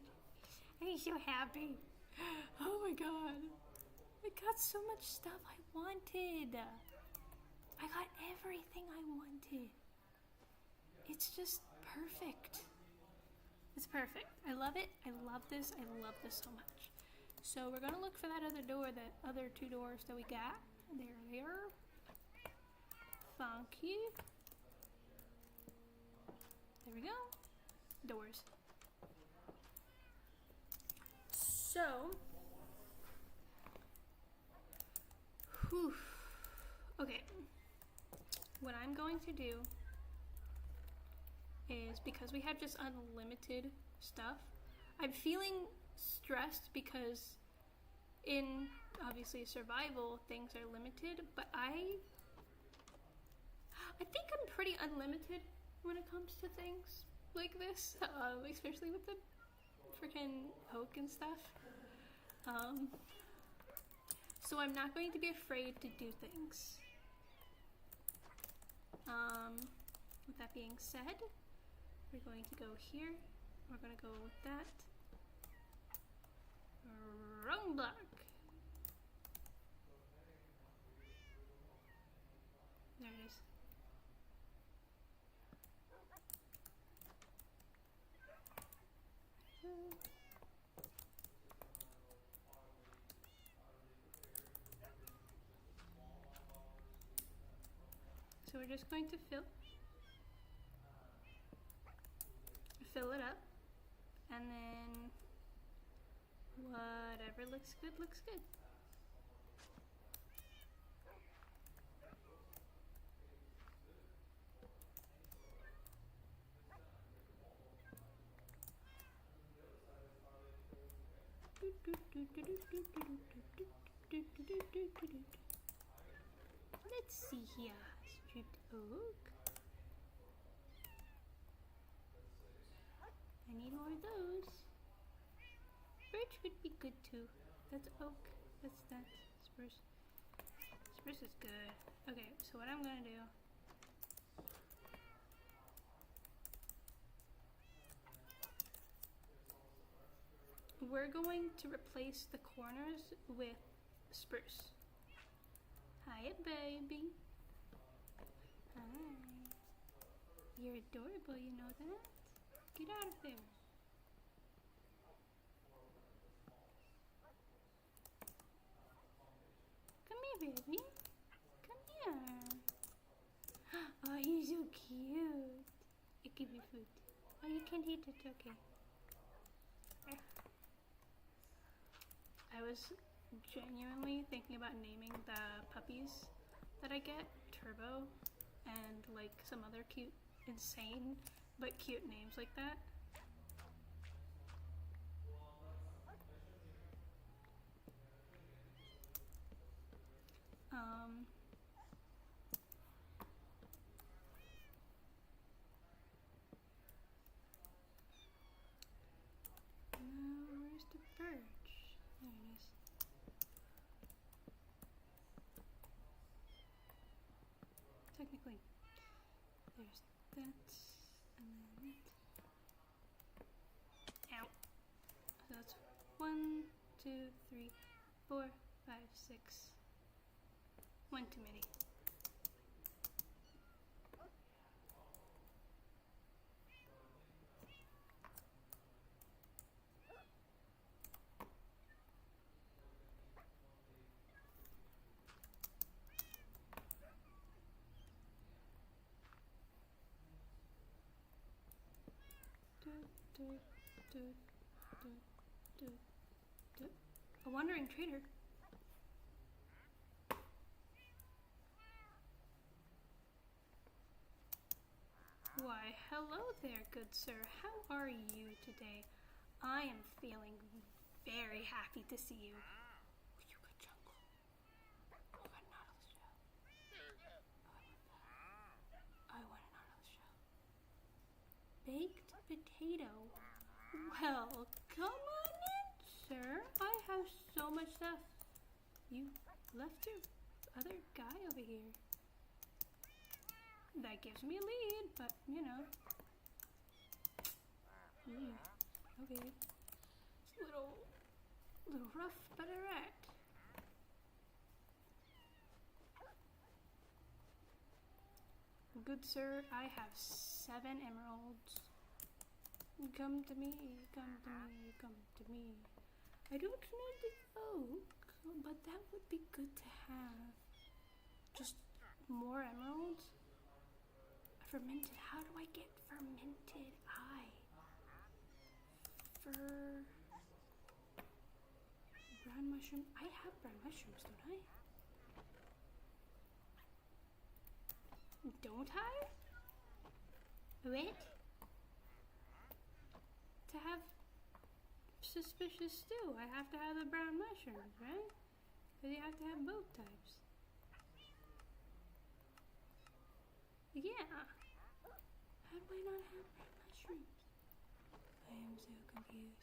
I'm so happy. Oh my god. I got so much stuff I wanted. I got everything I wanted. It's just perfect. It's perfect. I love it. I love this. I love this so much. So we're gonna look for that other door, that other two doors that we got. There they are. Thank you. There we go. Doors. So, whew. Okay. What I'm going to do is, because we have just unlimited stuff, I'm feeling stressed because in obviously survival things are limited, but I think I'm pretty unlimited when it comes to things like this, especially with the freaking oak and stuff. So I'm not going to be afraid to do things. With that being said, we're going to go here. We're going to go with that. Wrong block. There it is. So we're just going to fill it up, and then whatever looks good, looks good. Let's see here. Stripped oak. I need more of those. Birch would be good too. That's oak. That's that. Spruce. Spruce is good. Okay, so what I'm gonna do. We're going to replace the corners with spruce. Hiya, baby. Hi. You're adorable, you know that? Get out of there. Come here, baby. Come here. Oh, you're so cute. You give me food. Oh, you can't eat it, okay. I was genuinely thinking about naming the puppies that I get Turbo and like some other cute, insane, but cute names like that. Where's the birch? There it is. Technically, there's that, and then that. Ow. So that's 1, 2, 3, 4, 5, 6. One too many. A wandering trader. Why, hello there, good sir. How are you today? I am feeling very happy to see you. You good jungle. Oh, I got an Nautilus shell. Oh, I want an Nautilus shell. Baked potato. Well, come on in, sir. I have so much stuff. You left your other guy over here. That gives me a lead, but you know. Okay. It's a little rough, but alright. Good sir, I have 7 emeralds. Come to me, come to me, come to me. I don't need the oak, but that would be good to have. Just more emeralds? Fermented, how do I get fermented eye? Brown mushroom, I have brown mushrooms, don't I? Don't I? Wait. To have suspicious stew, I have to have the brown mushrooms, right? Because you have to have both types. Yeah. How do I not have brown mushrooms? I am so confused.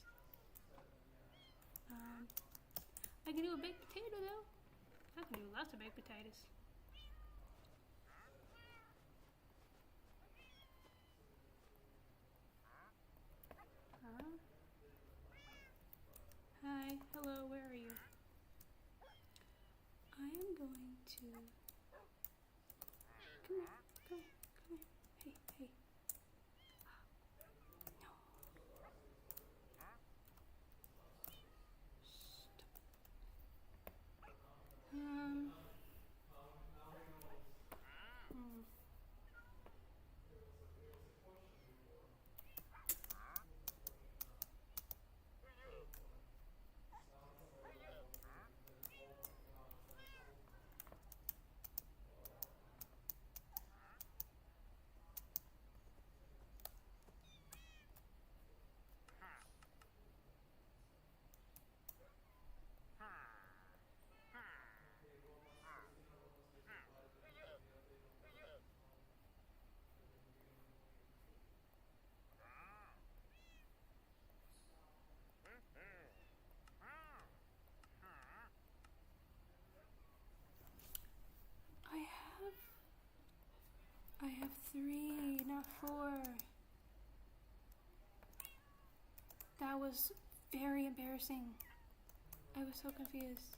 I can do a baked potato though. I can do lots of baked potatoes. Hi, hello, where are you? I am going to... Come here, come here, come here. Hey, hey. No. Stop. I have 3, not 4. That was very embarrassing. I was so confused.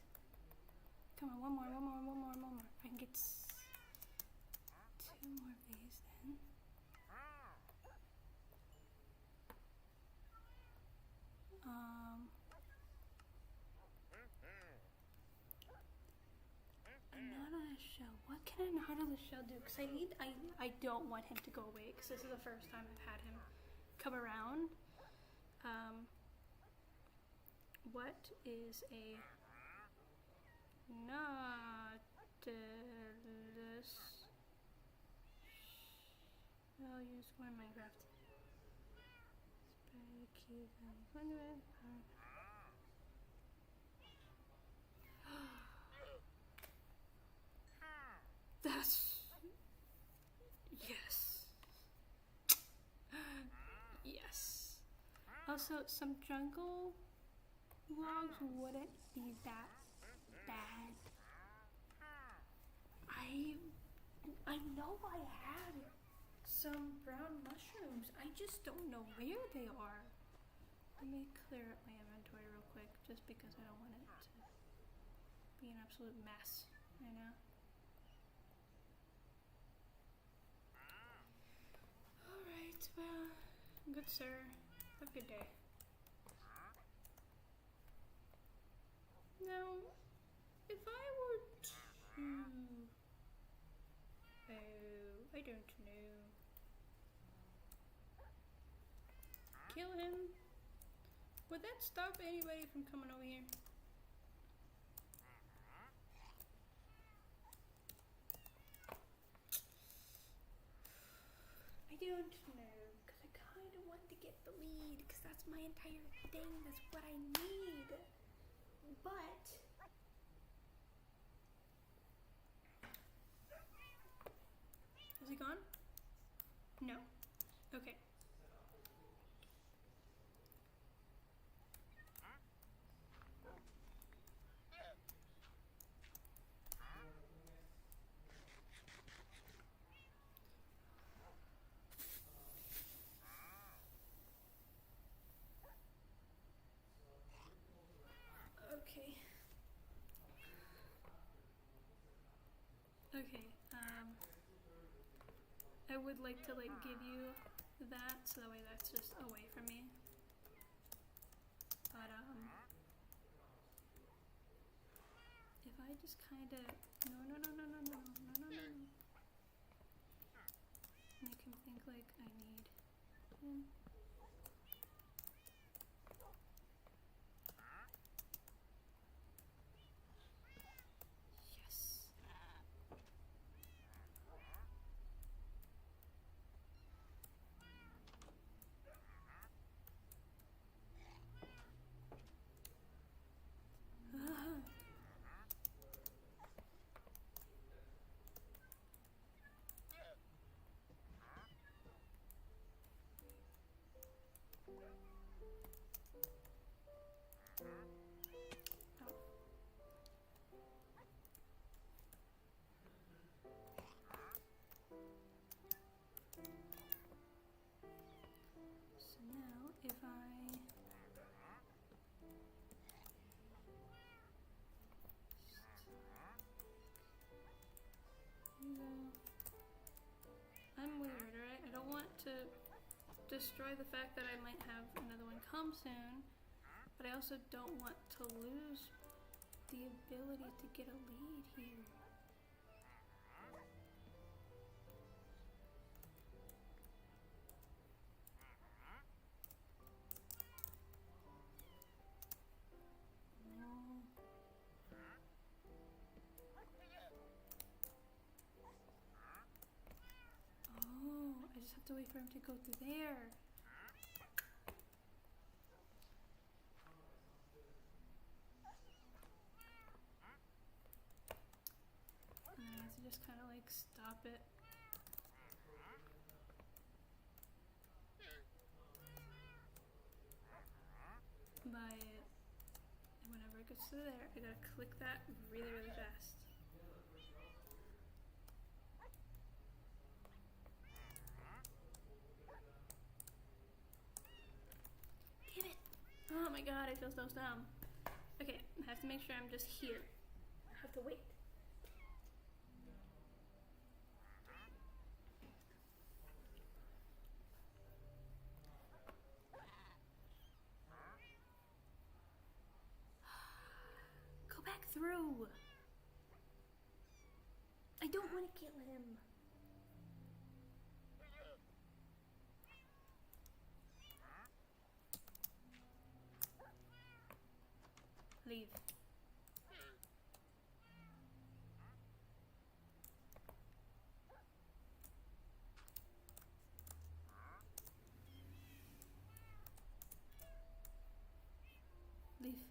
Come on, one more. I can get 2 more of these then. A nautilus shell. What can a nautilus shell do? Because I don't want him to go away because this is the first time I've had him come around. What is a nautilus shell used for Minecraft? That's... Yes. Yes. Also, some jungle logs wouldn't be that bad. I know I had some brown mushrooms. I just don't know where they are. Let me clear up my inventory real quick, just because I don't want it to be an absolute mess, you know? Alright, well, good sir. Have a good day. Now, if I were to... Oh, I don't know. Kill him? Would that stop anybody from coming over here? I don't know, because I kind of want to get the lead, because that's my entire thing, that's what I need. But... Is he gone? No. Okay. Okay, I would like to like give you that so that way that's just away from me. But if I just kind of no. Make him think like I need him. Yes. So now if I I'm weird, right? I don't want to destroy the fact that I might have another one come soon, but I also don't want to lose the ability to get a lead here. No. Oh, I just have to wait for him to go through there. And I have to just kind of like stop it. By it. And whenever it gets to there, I gotta click that really, really fast. Damn it! Oh my god, I feel so dumb. Okay, I have to make sure I'm just here. I have to wait. Go back through! I don't want to kill him. Leave. Leave.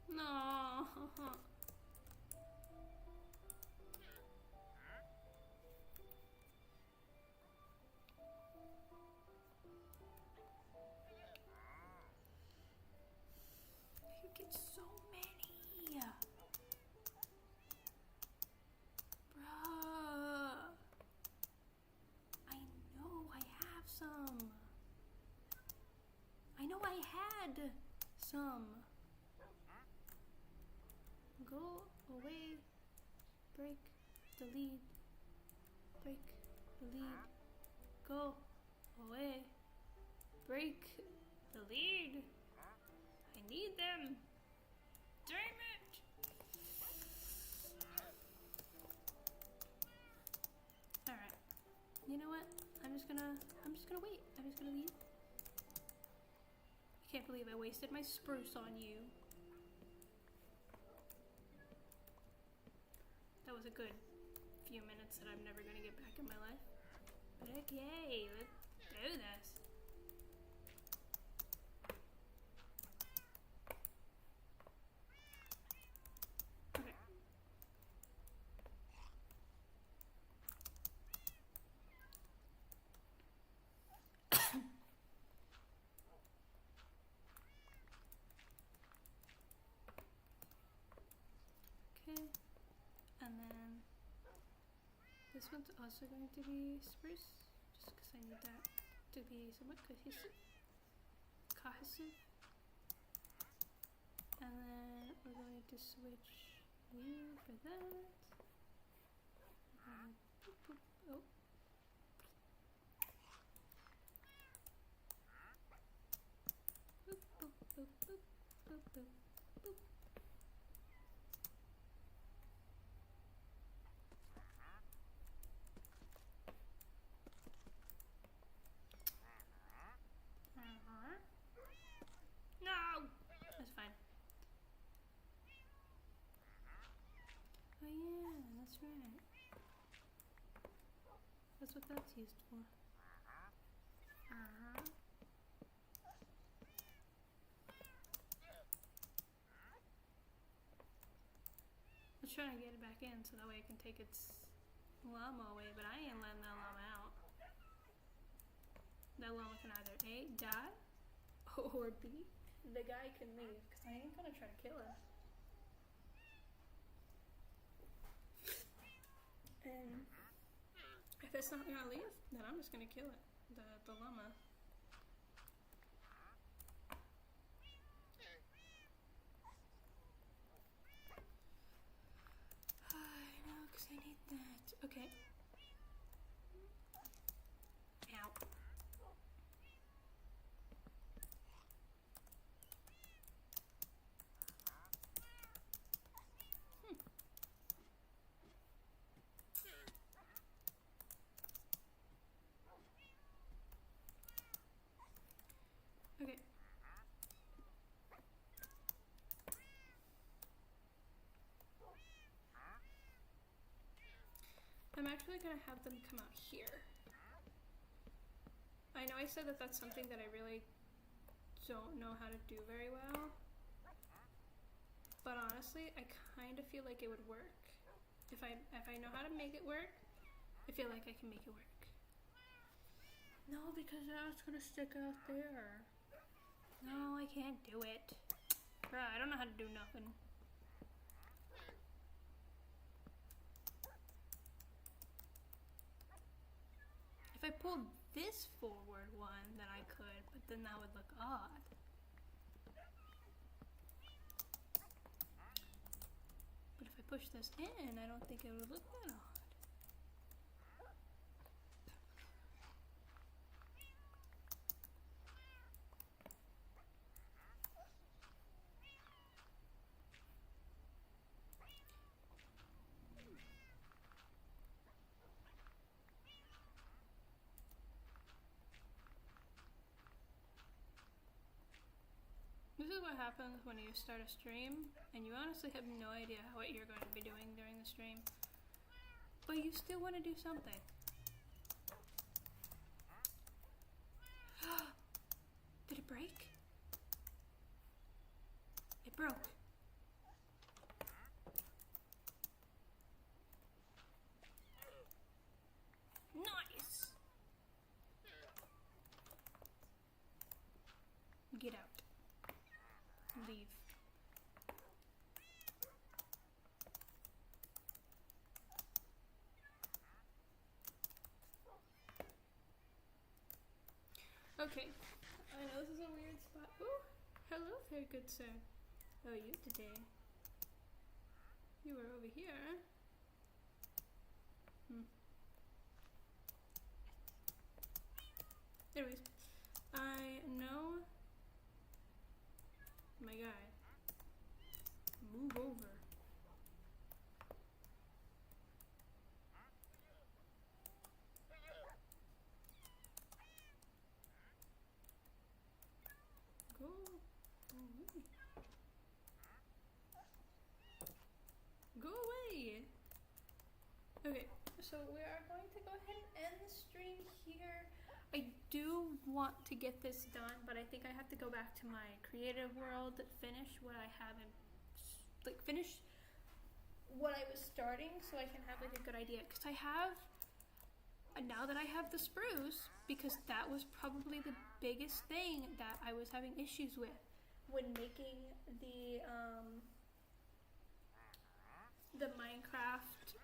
No. You get so many. Bruh. I know I have some. I know I had some. Go away. Break the lead. Break the lead. Go away. Break the lead. I need them. Damn it. Alright. You know what? I'm just gonna wait. I'm just gonna leave. I can't believe I wasted my spruce on you. That was a good few minutes that I'm never gonna get back in my life. But okay, let's do this. Okay. This one's also going to be spruce, just because I need that to be somewhat cohesive. And then we're going to switch you for that. Boop, boop, oh. Boop, boop, boop, boop, boop, boop, boop. No! That's fine. Oh yeah, that's right. That's what that's used for. I'm trying to get it back in so that way it can take its llama away, but I ain't letting that llama out. That llama can either A, die, or B, the guy can leave, because I ain't gonna try to kill him. And if it's not gonna leave, then I'm just gonna kill it, the llama. I know, because I need that. Okay. Ow. Okay. I'm actually gonna have them come out here. I know I said that that's something that I really don't know how to do very well, but honestly, I kind of feel like it would work. If I know how to make it work, I feel like I can make it work. No, because now it's gonna stick out there. No, I can't do it. Bruh, I don't know how to do nothing. If I pulled this forward one, then I could, but then that would look odd. But if I push this in, I don't think it would look that odd. This is what happens when you start a stream and you honestly have no idea what you're going to be doing during the stream, but you still want to do something. Did it break? It broke. Nice! Get out. Leave. Okay, I know this is a weird spot. Ooh, hello there, good sir. How are you today? You were over here. Anyways, I know my guy. Move over. Go away. Go away. Okay, so we are going to go ahead and end the stream here. I do want to get this done, but I think I have to go back to my creative world, finish what I haven't, like finish what I was starting so I can have like a good idea. Because I have, now that I have the spruce, because that was probably the biggest thing that I was having issues with when making the Minecraft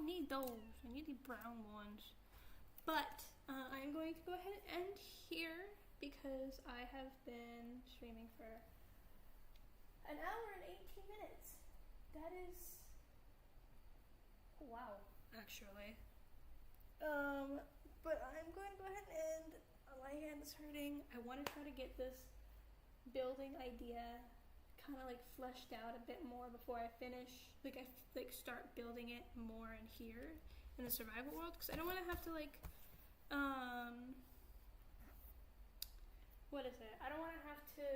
don't need those. I need the brown ones. But I'm going to go ahead and end here because I have been streaming for an hour and 18 minutes. That is, wow, actually. But I'm going to go ahead and end. My hand is hurting. I want to try to get this building idea kind of like fleshed out a bit more before I finish. Like I start building it more in here in the survival world, because I don't want to have to like what is it? I don't want to have to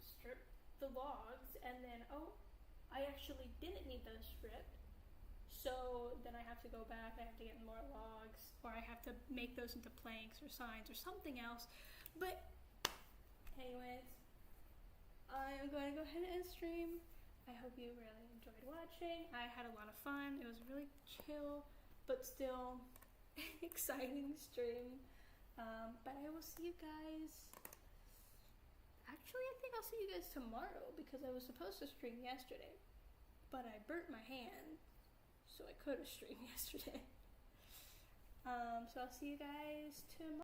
strip the logs and then, oh, I actually didn't need those stripped. So then I have to go back, I have to get more logs, or I have to make those into planks or signs or something else. But anyways, I'm going to go ahead and stream. I hope you really enjoyed watching. I had a lot of fun. It was a really chill, but still exciting stream. But I will see you guys. Actually, I think I'll see you guys tomorrow because I was supposed to stream yesterday, but I burnt my hand, so I could have streamed yesterday. So I'll see you guys tomorrow.